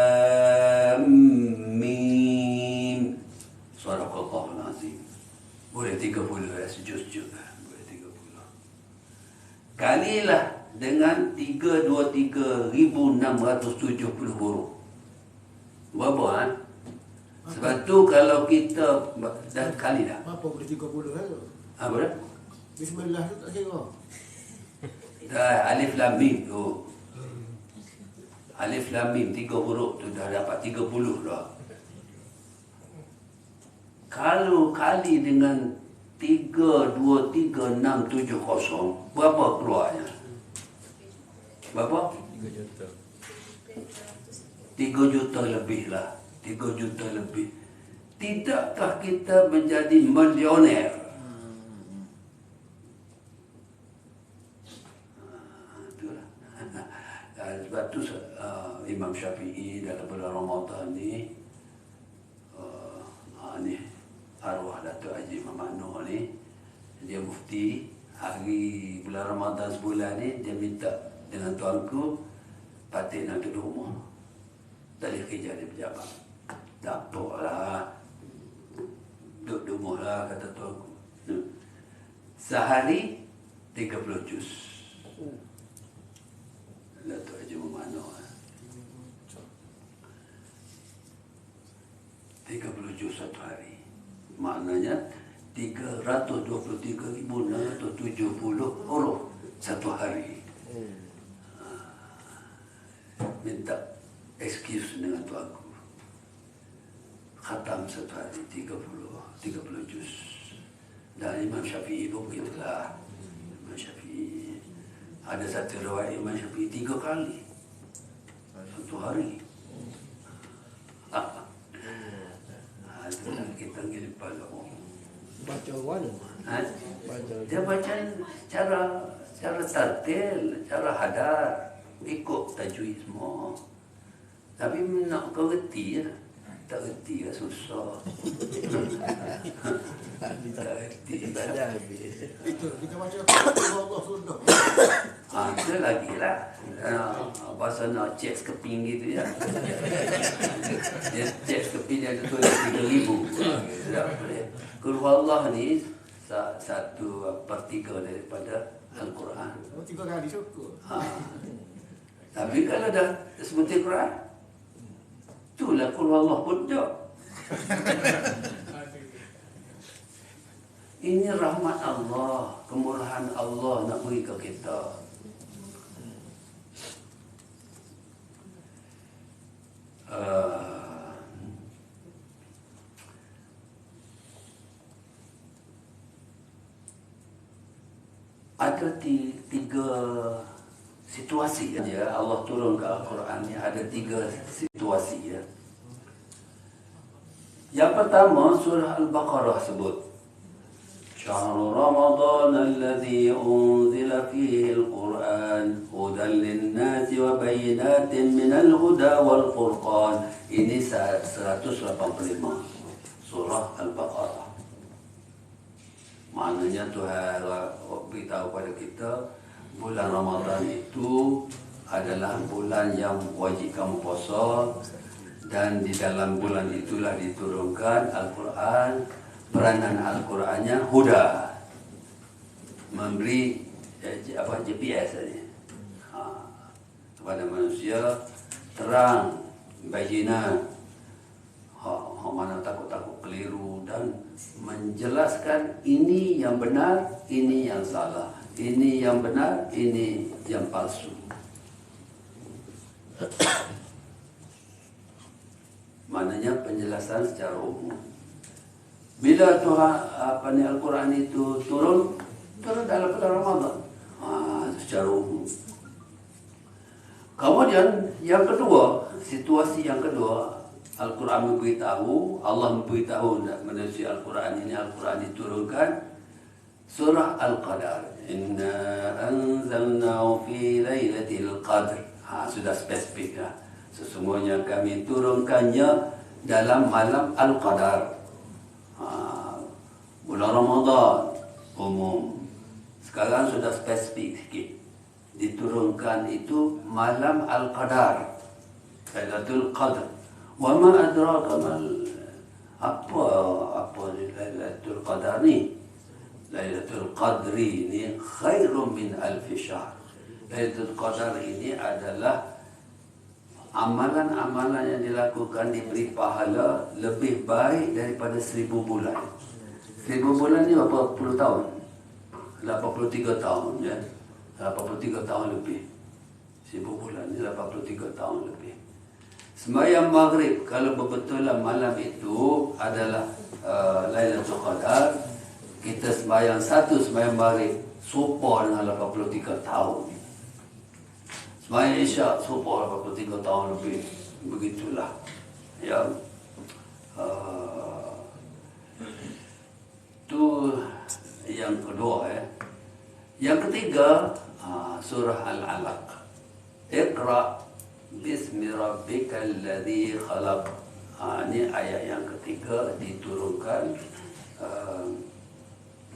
mim. Sadaqallahul azim. Boleh 30 ya, sejus-sejus. Boleh 30. Kalilah dengan 323,670 huruf. Berapa kan? Sebab tu kalau kita dah kali dah. Apa boleh 30 kan? Apa dah? Bismillah tu tak kira. Dah alif lam mim tu. Alif lam mim 3 huruf tu dah dapat 30 dah. Kalau kali dengan 323,670, berapa keluarnya? Berapa? 3 juta. 3 juta lebih lah. 3 juta lebih. Tidakkah kita menjadi milioner? Itulah. Sebab tu Imam Syafi'i dalam bulan Ramadan ni, ni arwah Datuk Haji Muhammad Noor ni, dia mufti. Hari bulan Ramadan sebulan ni, dia minta dengan tuanku patut nak duduk rumah. Tak boleh kerja di pejabat. Tak apalah, duduk rumah lah, kata tuanku. Sehari 30 juz. Datuk Haji Muhammad Noor 30 juz satu hari. Maknanya 323,670 huruf satu hari. Minta excuse dengan tuanku. Khatam satu hari 30 juz. Dan Imam Syafi'i pun begitulah. Imam Syafi'i ada satu riwayat Imam Syafi'i 3 kali satu hari. Itulah kita ngilipal orang. Baca mana? Baca. Dia baca cara tartil, cara hadar, ikut tajwid semua. Tapi nak kau reti ya. Tak reti ya, susah. Tak reti. Tak ada habis. Itu kita baca Allah sudah. Itu lagi lah. Bahasa nak cek skeping gitu ya. Dia cek skeping dia ada tulis 3,000. Tak boleh. Qul Allah ni satu partikel daripada Al-Quran. 3 kali syukur. Tapi kalau dah sebutin Quran, itulah Qul Allah pun tak. Ini rahmat Allah, kemurahan Allah nak beri ke kita. Ada tiga situasi ya. Allah turun ke Al-Quran ni ada 3 situasi ya. Yang pertama surah Al-Baqarah sebut شهر رمضان الذي أنزل فيه القرآن هدى للناس وبينات من الهدى والفرقان. Ini 185 surah Al-Baqarah. Maknanya Tuhan beritahu pada kita bulan Ramadan itu adalah bulan yang wajib kamu puasa, dan di dalam bulan itulah diturunkan Al-Quran. Peranan Al-Qurannya huda, memberi GPS tadi kepada manusia, terang, bayinat, mana takut-takut keliru, dan menjelaskan ini yang benar, ini yang salah, ini yang benar, ini yang palsu. Maknanya penjelasan secara umum. Bila Tuhan Al-Quran itu turun, Turun dalam bulan Ramadan. Secara umum. Kemudian yang kedua, situasi yang kedua, Al-Quran memberitahu, Allah memberitahu menerusi Al-Quran ini, Al-Quran diturunkan surah Al-Qadar. Inna anzalnahu fi lailatul qadr. Sudah spesifik lah. Sesungguhnya kami turunkannya dalam malam Al-Qadar. Bulan Ramadan umum. Sekarang sudah spesifik sikit. Diturunkan itu malam Al-Qadar, Lailatul Qadr. Wa ma adraka mal apa Lailatul Qadar ni? Lailatul Qadri ini khairun min alfi syahr. Lailatul Qadar ini adalah amalan-amalan yang dilakukan diberi pahala lebih baik daripada 1000 bulan. 1000 bulan ni berapa puluh tahun? 83 tahun ya. 83 tahun lebih. 1000 bulan ni 83 tahun lebih. Sembahyang maghrib, kalau berbetulan malam itu adalah Lailatul Qadar, kita sembahyang satu sembahyang maghrib serupa dengan 83 tahun. Sembahyang isyak serupa 83 tahun lebih. Begitulah. Ya. Itu yang kedua ya. Yang ketiga, surah Al-Alaq. Iqra bismi rabbikal ladzi khalaq. Ini ayat yang ketiga diturunkan.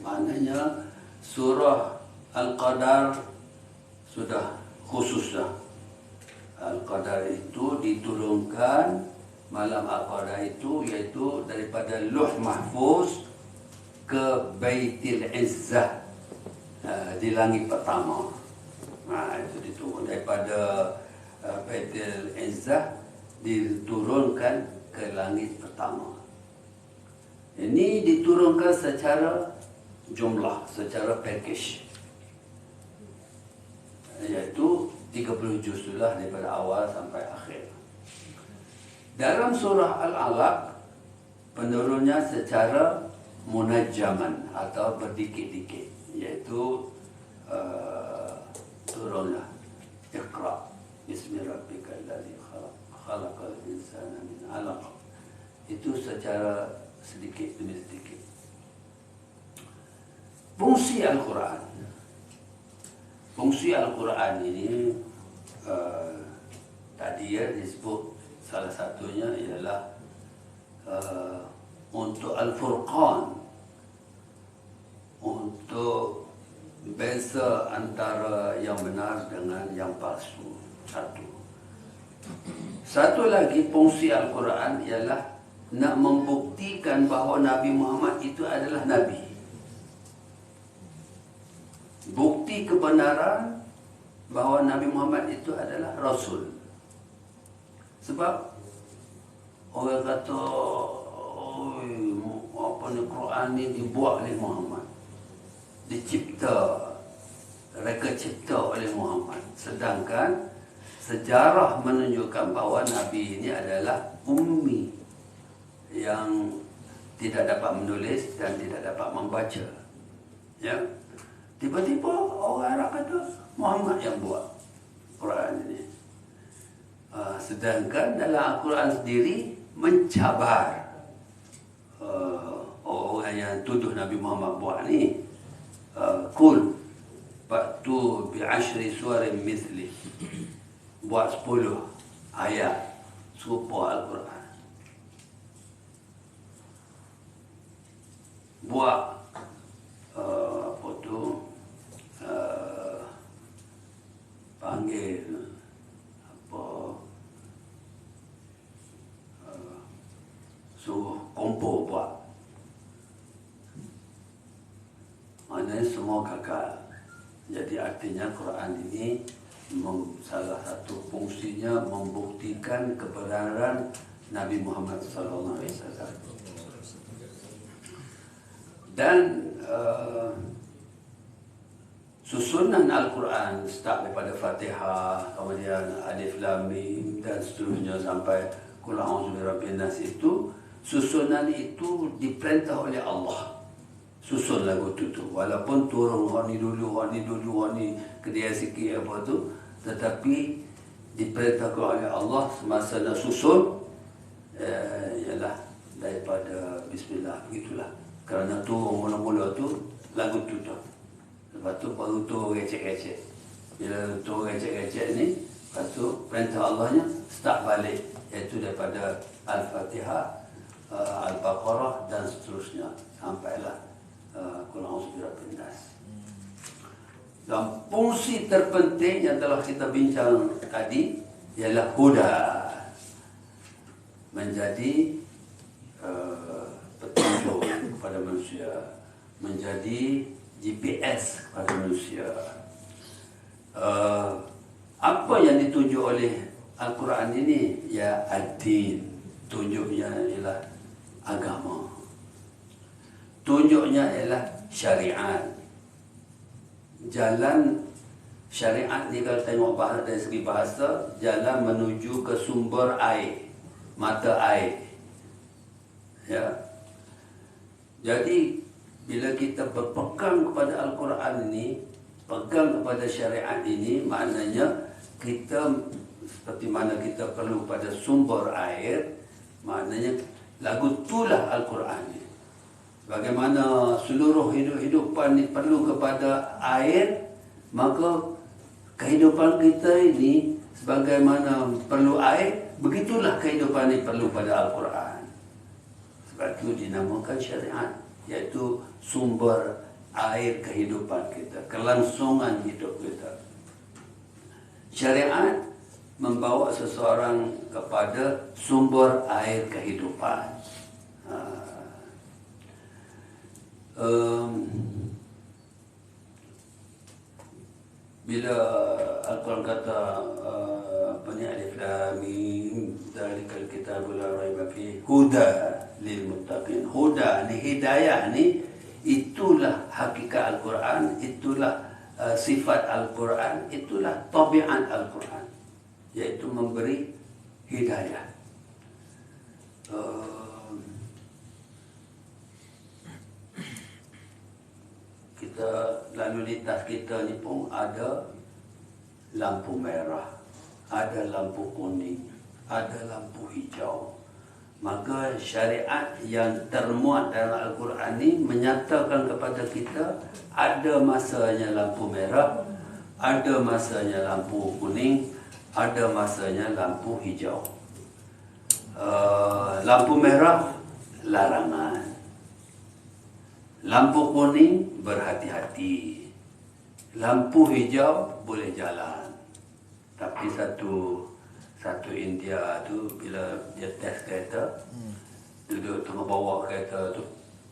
Maknanya surah Al-Qadar sudah khusus dah. Al-Qadar itu diturunkan malam Al-Qadar itu, iaitu daripada Lauh Mahfuz ke Baitul Izzah di langit pertama. Itu diturun daripada Baitul Izzah diturunkan ke langit pertama. Ini diturunkan secara jumlah, secara package, iaitu 30 juz lah daripada awal sampai akhir. Dalam surah Al-Alaq penurunnya secara munajjaman atau berdikit-dikit, iaitu turunlah Iqra bismi rabbikal ladzi khalaq khalaqal insana min 'alaq. Itu secara sedikit demi sedikit. Fungsi Al-Quran. Fungsi Al-Quran ini tadi ya disebut salah satunya ialah untuk Al-Furqan, untuk beza antara yang benar dengan yang palsu. Satu lagi fungsi Al-Quran ialah nak membuktikan bahawa Nabi Muhammad itu adalah Nabi. Bukti kebenaran bahawa Nabi Muhammad itu adalah Rasul. Sebab orang kata, apa ni, Quran ni dibuat oleh Muhammad, dicipta, reka cipta oleh Muhammad. Sedangkan sejarah menunjukkan bahawa Nabi ini adalah ummi, yang tidak dapat menulis dan tidak dapat membaca. Ya. Tiba-tiba orang Arab kata Muhammad yang buat Quran ini. Sedangkan dalam Al-Quran sendiri mencabar orang yang tuduh Nabi Muhammad buat ni. Qul fa'tu bi'ashri suwarin mithli. Buat 10 ayat serupa Al-Quran. Buat apa tu, panggil apa, suruh kompor buat. Maknanya semua gagal. Jadi artinya Quran ini salah satu fungsinya membuktikan kebenaran Nabi Muhammad sallallahu alaihi wasallam. Dan susunan Al-Quran start daripada Fatihah, kemudian Alif Lam Mim dan seterusnya sampai Qul a'udzu birabbin nas, itu susunan itu diperintah oleh Allah susun lagu tu. Walaupun turun orang ni dulu, kedia sikit apa tu, tetapi diperintahkan oleh Allah semasa nak susun ialah daripada bismillah, begitulah. Kerana turun mula-mula tu lagu tu. Lepas tu baru turun recek-recek. Bila turun recek-recek ni, lepas tu perintah Allahnya start balik, iaitu daripada Al-Fatihah, Al-Baqarah dan seterusnya sampailah Qul a'udzu birabbil nas. Dan fungsi terpenting yang telah kita bincang tadi ialah huda, menjadi petunjuk kepada manusia, menjadi GPS kepada manusia. Apa yang ditunjuk oleh Al-Quran ini? Ya ad-din, tunjuknya ialah agama, tunjuknya ialah syariat. Jalan syariat ni kalau tengok bahasa dari segi bahasa, jalan menuju ke sumber air, mata air. Ya. Jadi bila kita berpegang kepada Al-Quran ini, pegang kepada syariat ini, maknanya kita seperti mana kita perlu pada sumber air, maknanya lagu itulah Al-Quran ini. Bagaimana seluruh hidupan ini perlu kepada air, maka kehidupan kita ini sebagaimana perlu air, begitulah kehidupan ini perlu pada Al-Quran. Sebab itu dinamakan syariat, iaitu sumber air kehidupan kita, kelangsungan hidup kita. Syariat membawa seseorang kepada sumber air kehidupan. Bila Al-Quran kata apa ni, alif lam mim zalikal kitabul la raiba fihi huda lil muttaqin. Huda ni, hidayah ni, itulah hakikat Al-Quran, itulah sifat Al-Quran, itulah tabiat Al-Quran, iaitu memberi hidayah. Kita lalu lintas kita ni pun ada lampu merah, ada lampu kuning, ada lampu hijau. Maka syariat yang termuat dalam Al-Quran ini menyatakan kepada kita ada masanya lampu merah, ada masanya lampu kuning, ada masanya lampu hijau. Lampu merah larangan, lampu kuning berhati-hati, lampu hijau boleh jalan. Tapi satu India tu bila dia test kereta, duduk tengah bawa kereta tu,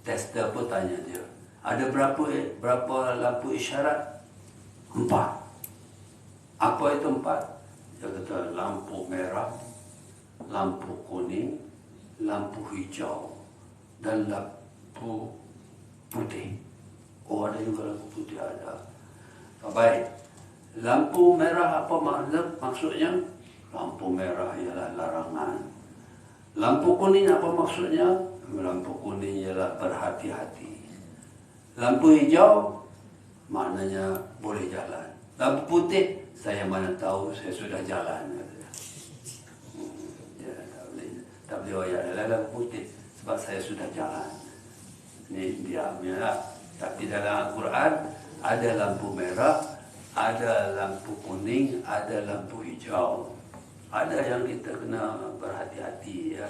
tester pun tanya dia, ada berapa lampu isyarat? 4. Apa itu 4? Dia kata lampu merah, lampu kuning, lampu hijau dan lampu putih. Oh, ada juga lampu putih, ada. Baik. Lampu merah apa maksudnya? Lampu merah ialah larangan. Lampu kuning apa maksudnya? Lampu kuning ialah berhati-hati. Lampu hijau maknanya boleh jalan. Lampu putih, saya mana tahu, saya sudah jalan. Ya, tak boleh ayat lampu putih sebab saya sudah jalan. Ini diamnya lah. Tapi dalam Al-Quran ada lampu merah, ada lampu kuning, ada lampu hijau. Ada yang kita kena berhati-hati, ya.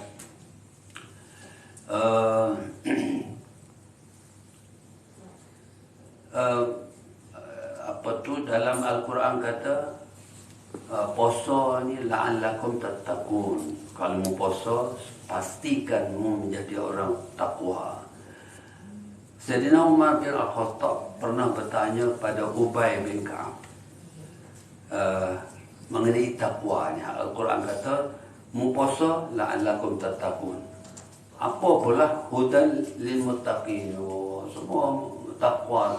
Apa tu dalam Al-Quran kata puasa ni la'allakum tattaqun. Kalau mu puasa, pastikan mu menjadi orang takwa. Sayyidina Umar bin Al-Khattab pernah bertanya pada Ubay bin Ka'ab mengenai takwanya. Al-Quran kata mu puasa la'allakum tattaqun. Apa pula hudan lil muttaqin. Semua takwa.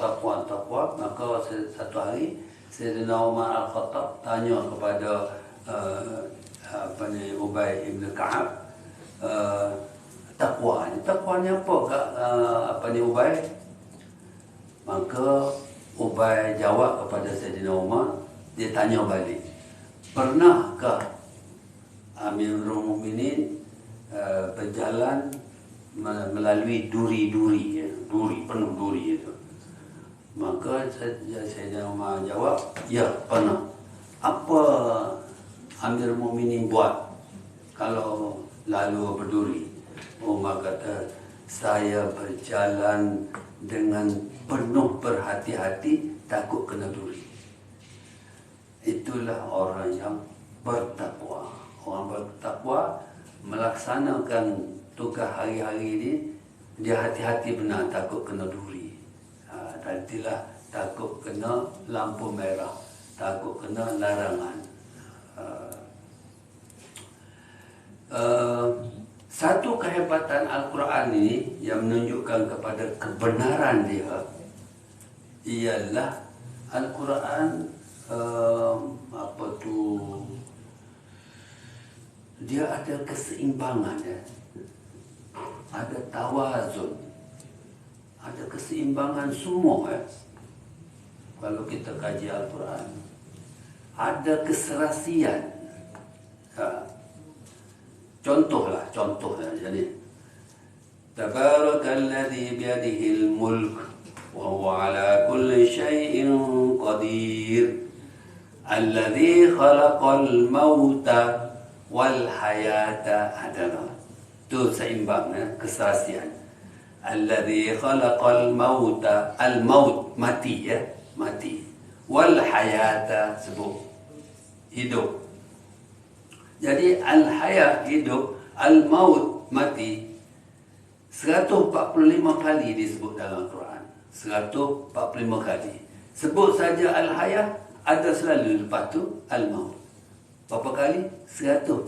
Maka satu hari Sayyidina Umar Al-Khattab tanya kepada Ubay bin Ka'ab, takwanya apa Ubay? Maka Ubay jawab kepada Sayyidina Umar, dia tanya balik, pernahkah Amirul Mukminin berjalan melalui duri-duri, ya? Duri, penuh duri itu. Maka Sayyidina Umar jawab, ya pernah. Apa Amirul Mukminin buat kalau lalu berduri? Umar kata, saya berjalan dengan penuh berhati-hati, takut kena duri. Itulah orang yang bertakwa. Orang bertakwa melaksanakan tugas hari-hari ini, dia hati-hati benar, takut kena duri. Nantilah takut kena lampu merah, takut kena larangan. Satu kehebatan Al-Quran ini yang menunjukkan kepada kebenaran dia ialah Al-Quran dia ada keseimbangan, ya. Ada tawazun, ada keseimbangan semua, ya. Kalau kita kaji Al-Quran, ada keserasian. Contohnya, jadi Tabarakalladzi biyadihil mulk wa huwa ala kulli syai'in qadir alladzi khalaqal mauta wal hayata. Ada tu seimbang, ya, keserasian. Alladzi khalaqal mauta, al maut mati, ya, mati, wal hayata sebut hidup. Jadi al-hayat hidup, al-maut mati. 145 kali disebut dalam Al-Quran. 145 kali. Sebut saja al-hayat, ada selalu lepas tu al-maut. Berapa kali? 145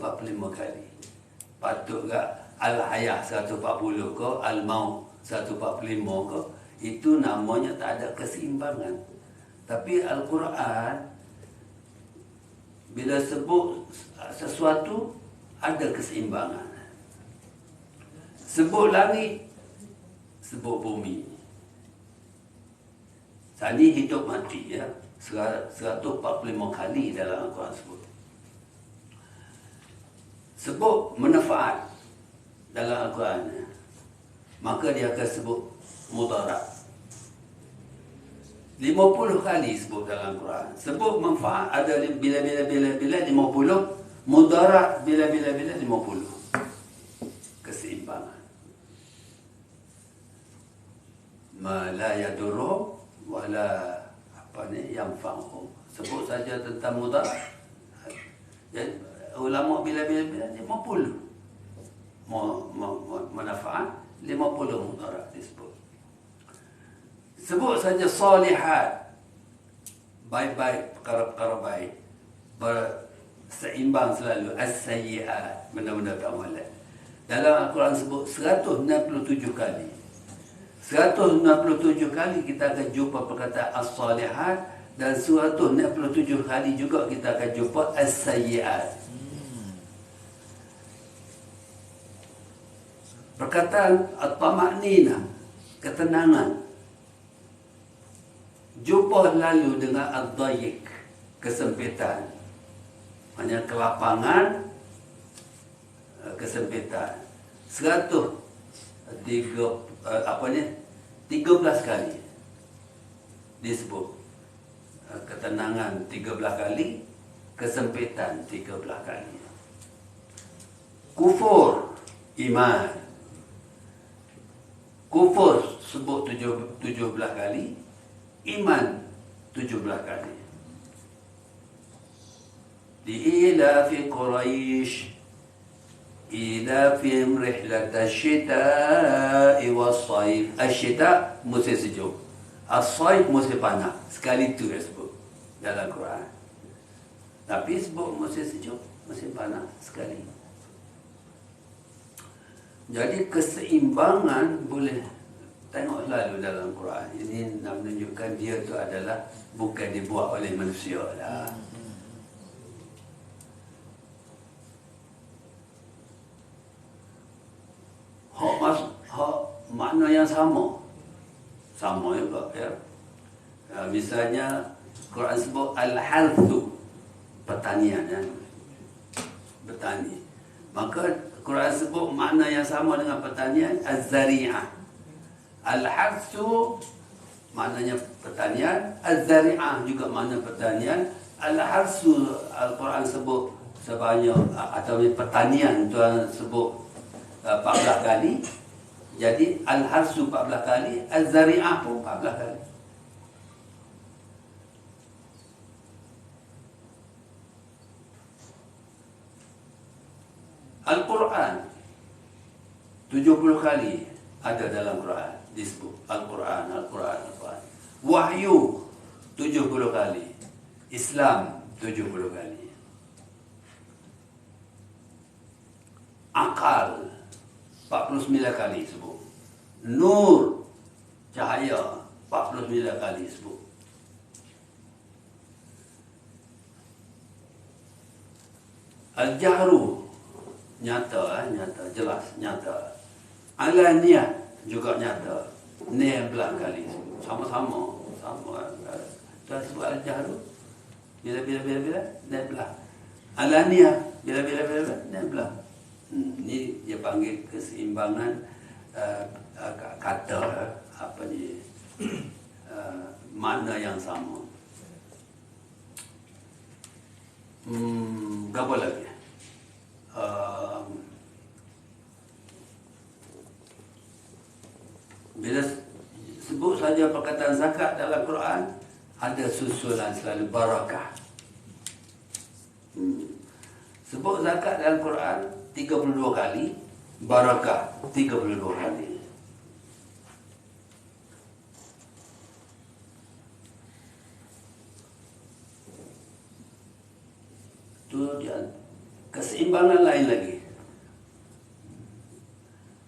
kali. Patut tak al-hayat 140 ke, al-maut 145 ke? Itu namanya tak ada keseimbangan. Tapi Al-Quran bila sebut sesuatu ada keseimbangan. Sebut langit, sebut bumi. Tadi hidup mati, ya, 145 kali dalam Al-Quran sebut. Sebut manfaat dalam Al-Quran, maka dia akan sebut mudarat. 50 kali sebut dalam Quran. Sebut manfaat ada bila-bila 50, mudarat bila-bila 50. Keseimbangan. Ma la yadurru wa la yanfa'u. Sebut saja tentang mudarat. Jadi ulama bila-bila 50. Manfaat 50 mudarat disebut. Sebut saja salihat, baik-baik, perkara-perkara baik, berseimbang selalu. As-sayyi'at, benda-benda tak molek. Dalam Al-Quran sebut 167 kali. 167 kali kita akan jumpa perkataan as-salihat, dan 167 kali juga kita akan jumpa as-sayyi'at. Perkataan at-tama'ninah, ketenangan, jumpa lalu dengan ad-dayiq, kesempitan. Hanya kelapangan, kesempitan. 13 kali disebut. Ketenangan 13 kali, kesempitan 13 kali. Kufur, iman. Kufur sebut 17 kali, iman 17 kali. Li'ilafi Quraisy ilafihim rihlata syita'i was-sayf. Asy-syita' musim sejuk, as-sayf musim panas. Sekali tu dia sebut dalam Quran. Tapi sebut musim sejuk, musim panas sekali. Jadi keseimbangan boleh tengok lalu dalam Quran. Ini nak menunjukkan dia tu adalah bukan dibuat oleh manusia lah. Hak makna yang sama. sama juga ya. Misalnya Quran sebut al-harthu, pertanian ya. Bertani. Maka Quran sebut makna yang sama dengan pertanian, az-zari'ah. Al-harthu maknanya pertanian, az-zari'ah juga makna pertanian. Al-harthu Al-Quran sebut sebanyak atau pertanian Tuhan sebut 14 kali. Jadi al-harsu 14 kali, az-zari'ah pun 14 kali. Al-Quran 70 kali ada dalam Quran disebut Al-Quran, Al-Quran, Al-Quran. Wahyu 70 kali. Islam 70 kali. Akal 49 kali sebut. Nur, cahaya 49 kali sebut. Al-Jahru, nyata, jelas, nyata. Alaniyah juga nyata, 16 kali sebut. Sama-sama, Tuhan sebut Al-Jahru. Bila, 16. Alaniyah, bila, 16. Ini dia panggil keseimbangan kata apa ni makna yang sama. Apa lagi? Bila sebut saja perkataan zakat dalam Quran, ada susulan selalu barakah. Sebut zakat dalam Quran 32 kali, barakah 32 kali. Itu dia. Keseimbangan lain lagi.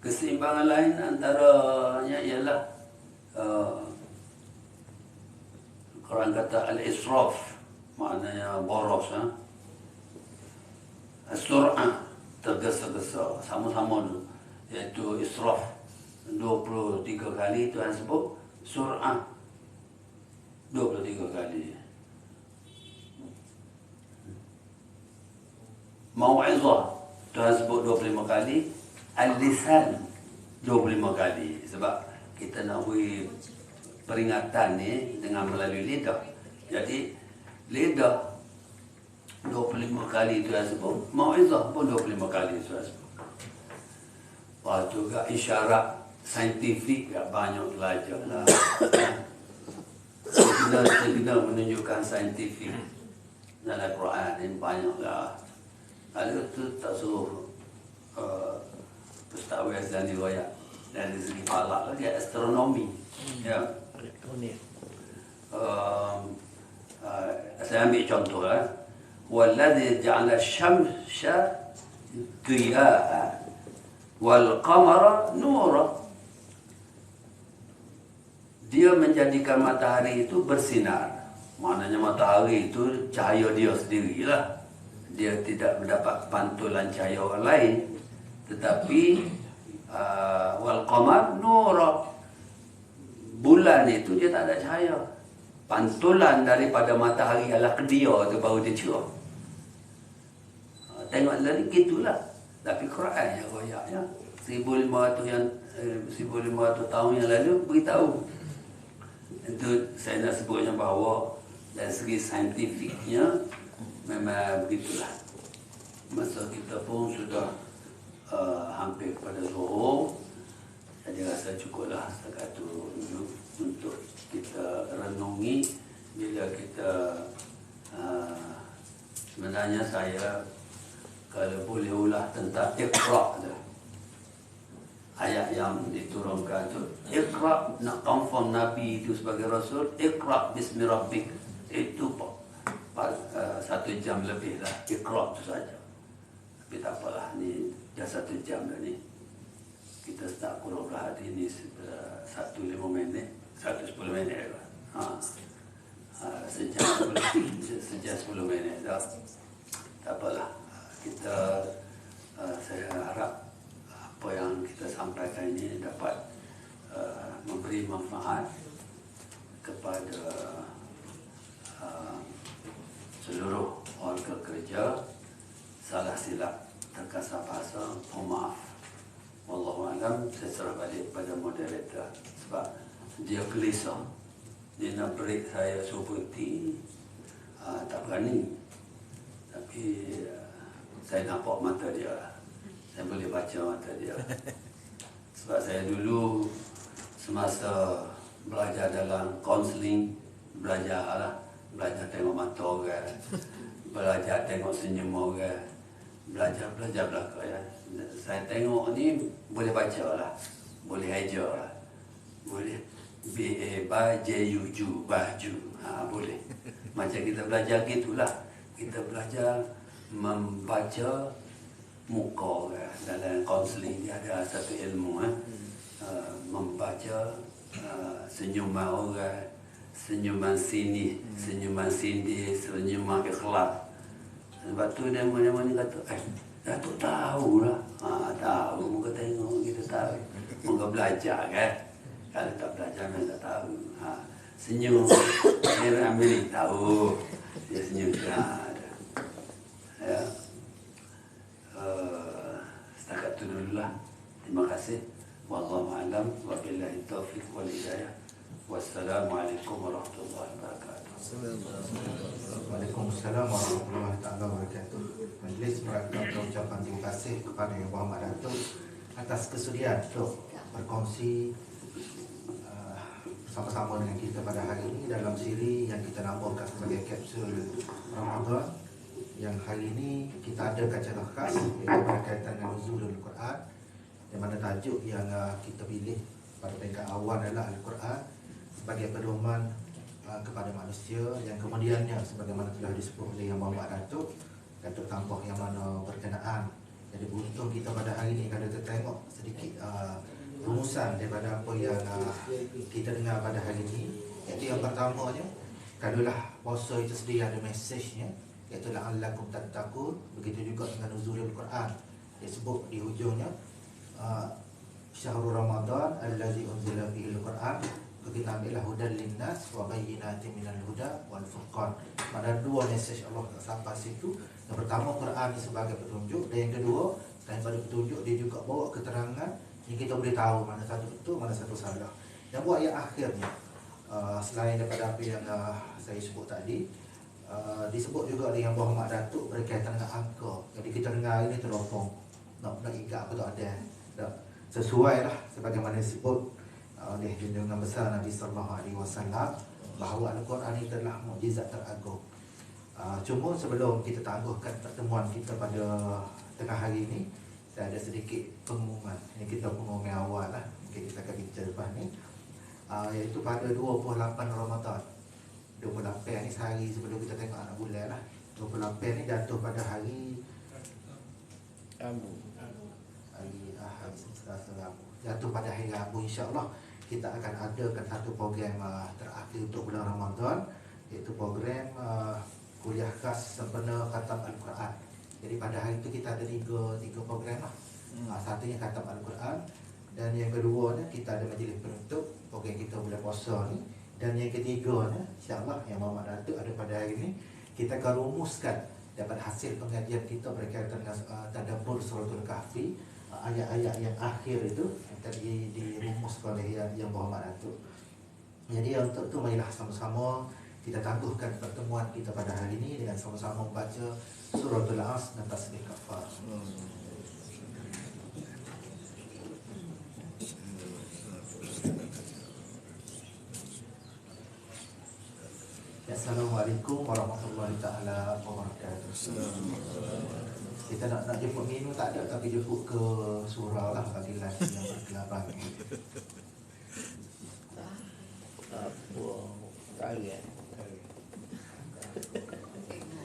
Keseimbangan lain antaranya ialah Quran kata al-israf, maknanya boros, Sur'ah, tergesa-gesa, sama-sama tu, iaitu israf 23 kali Tuhan sebut, sur'ah 23 kali. Mau'izah Tuhan sebut 25 kali, al-lisan 25 kali. Sebab kita nak beri peringatan ni dengan melalui lidah. Jadi lidah 25 kali Tuhan sebut, mau'izah pun 25 kali Tuhan sebut. Lepas tu juga isyarat saintifik tak banyak belajar lah. Kita kena menunjukkan saintifik dalam Quran ni banyak lah. Lalu tu tak suruh Ustaz Wazan riwayat dari segi falak lagi, astronomi. Ya. Saya ambil contoh lah. Walladzi ja'ala asy-syamsa diya'an wal qamara nura. Dia menjadikan matahari itu bersinar. Maknanya matahari itu cahaya dia sendirilah. Dia tidak mendapat pantulan cahaya orang lain. Tetapi wal qamar nura, bulan itu dia tak ada cahaya. Pantulan daripada matahari adalah ke dia tu baru dia cerah. Tengok lagi gitulah. Tapi Quran yang royaknya 1500 tahun yang lalu beritahu. Itu saya nak sebutnya bahawa dari segi saintifiknya memang begitulah. Masa kita pun sudah hampir pada zuhur. Jadi rasa cukuplah setakat itu untuk kita renungi. Bila kita sebenarnya saya kalau boleh ulah tentang Iqra' tu, ayat yang diturunkan tu, Iqra', nak confirm Nabi itu sebagai Rasul, Iqra' bismi rabbik, itu 1 jam lebih lah Iqra' tu saja. Tapi tak apalah, ni dah 1 jam dah ni. Kita start kurang hari ni 1:05 minit, 1:10 minit lah. Sejam 10 minit dah. Tak apalah. Saya harap apa yang kita sampaikan ini dapat memberi manfaat kepada seluruh warga kerja. Salah silap terkasar bahasa, mohon maaf. Wallahualam, saya serah balik pada moderator sebab dia gelisah. Dia nak break saya suruh berhenti, tak berani. Tapi saya nampak mata dia, saya boleh baca mata dia. Sebab saya dulu semasa belajar dalam kaunseling, belajar tengok mata orang, belajar tengok senyum orang, belajar belaka ya. Saya tengok ni boleh baca lah, boleh eja lah, boleh B-A-B-J-U-Ju, baju, boleh. Macam kita belajar gitulah, kita belajar membaca muka orang. Dalam kaunseling dia ada satu ilmu membaca senyuman orang, senyuman sini, senyuman sini, senyuman ikhlas. Sebab tu dia mana-mana kata, Datuk tahu lah. Tahu, muka tengok kita tahu. Muka belajar kan. Kalau tak belajar memang tak tahu. Senyum, dia ambil tahu. Dia senyum. Ya. Setakat tu dululah. Terima kasih. Wallahu a'lam wa billahi taufiq wal hidayah. Wassalamualaikum warahmatullahi wabarakatuh. Waalaikumsalam warahmatullahi wabarakatuh. Majlis merakamkan ucapan terima kasih kepada Yang Berhormat Datuk atas kesudian untuk berkongsi bersama-sama dengan kita pada hari ini dalam siri yang kita namakan sebagai kapsul Ramadan, yang hari ini kita ada kajian khas iaitu berkaitan dengan nuzulul Quran, yang mana tajuk yang kita pilih pada peringkat awal adalah Al-Quran sebagai pedoman kepada manusia, yang kemudiannya sebagaimana telah disebut oleh Yang Berhormat Datuk tambah yang mana berkenaan. Jadi beruntung kita pada hari ini kalau kita tengok sedikit rumusan daripada apa yang kita dengar pada hari ini, iaitu yang pertamanya, kalaulah puasa itu sendiri ada mesejnya, iaitu la'allakum tattaqun. Begitu juga dengan nuzulul Quran, dia sebut di hujungnya syahrul Ramadan allazi unzila fihi al-Quran, kita ambillah hudan linnas wa bayyinatin minal huda wal furqan. Ada dua mesej Allah sampai situ. Yang pertama, Quran ini sebagai petunjuk, dan yang kedua, selain pada petunjuk, dia juga bawa keterangan yang kita boleh tahu mana satu betul, mana satu salah. Yang buat yang akhirnya, selain daripada apa yang saya sebut tadi, disebut juga oleh Yang Berhormat Datuk berkaitan dengan angka. Jadi kita dengar ini teropong, nak ingat apa tak ada, sesuai lah sebagaimana disebut oleh junjungan besar Nabi sallallahu alaihi wasallam bahawa Al-Quran ini adalah mukjizat teragung. Cuma sebelum kita tangguhkan pertemuan kita pada tengah hari ini, saya ada sedikit pengumuman. Ini kita pengumuman awal lah, mungkin kita akan bincang lepas ni, iaitu pada 28 Ramadan. 28 ni sehari sebelum kita tengok anak bulan lah. 28 ni jatuh pada hari Ahad, Selasa, Rabu. Jatuh pada hari Rabu, insya-Allah kita akan adakan satu program terakhir untuk bulan Ramadan, iaitu program kuliah khas sempena khatam Al-Quran. Jadi pada hari itu kita ada tiga program lah. Satunya khatam Al-Quran, dan yang kedua kita ada majlis penutup program kita bulan puasa ni, dan yang ketiga insya-Allah Yang Berhormat Datuk ada pada hari ini, kita akan rumuskan daripada hasil pengajian kita berkaitan dengan tadabbur suratul Kahfi, ayat-ayat yang akhir itu tadi dirumuskan oleh Yang Berhormat Datuk. Jadi untuk itu marilah sama-sama kita tangguhkan pertemuan kita pada hari ini dengan sama-sama membaca suratul As dan tasbih kafar. Assalamualaikum warahmatullahi taala wabarakatuh. Kita nak jemput minum tak ada, tapi jemput ke surau lah bagi lelaki yang berkelaban. Apa? Tak ada.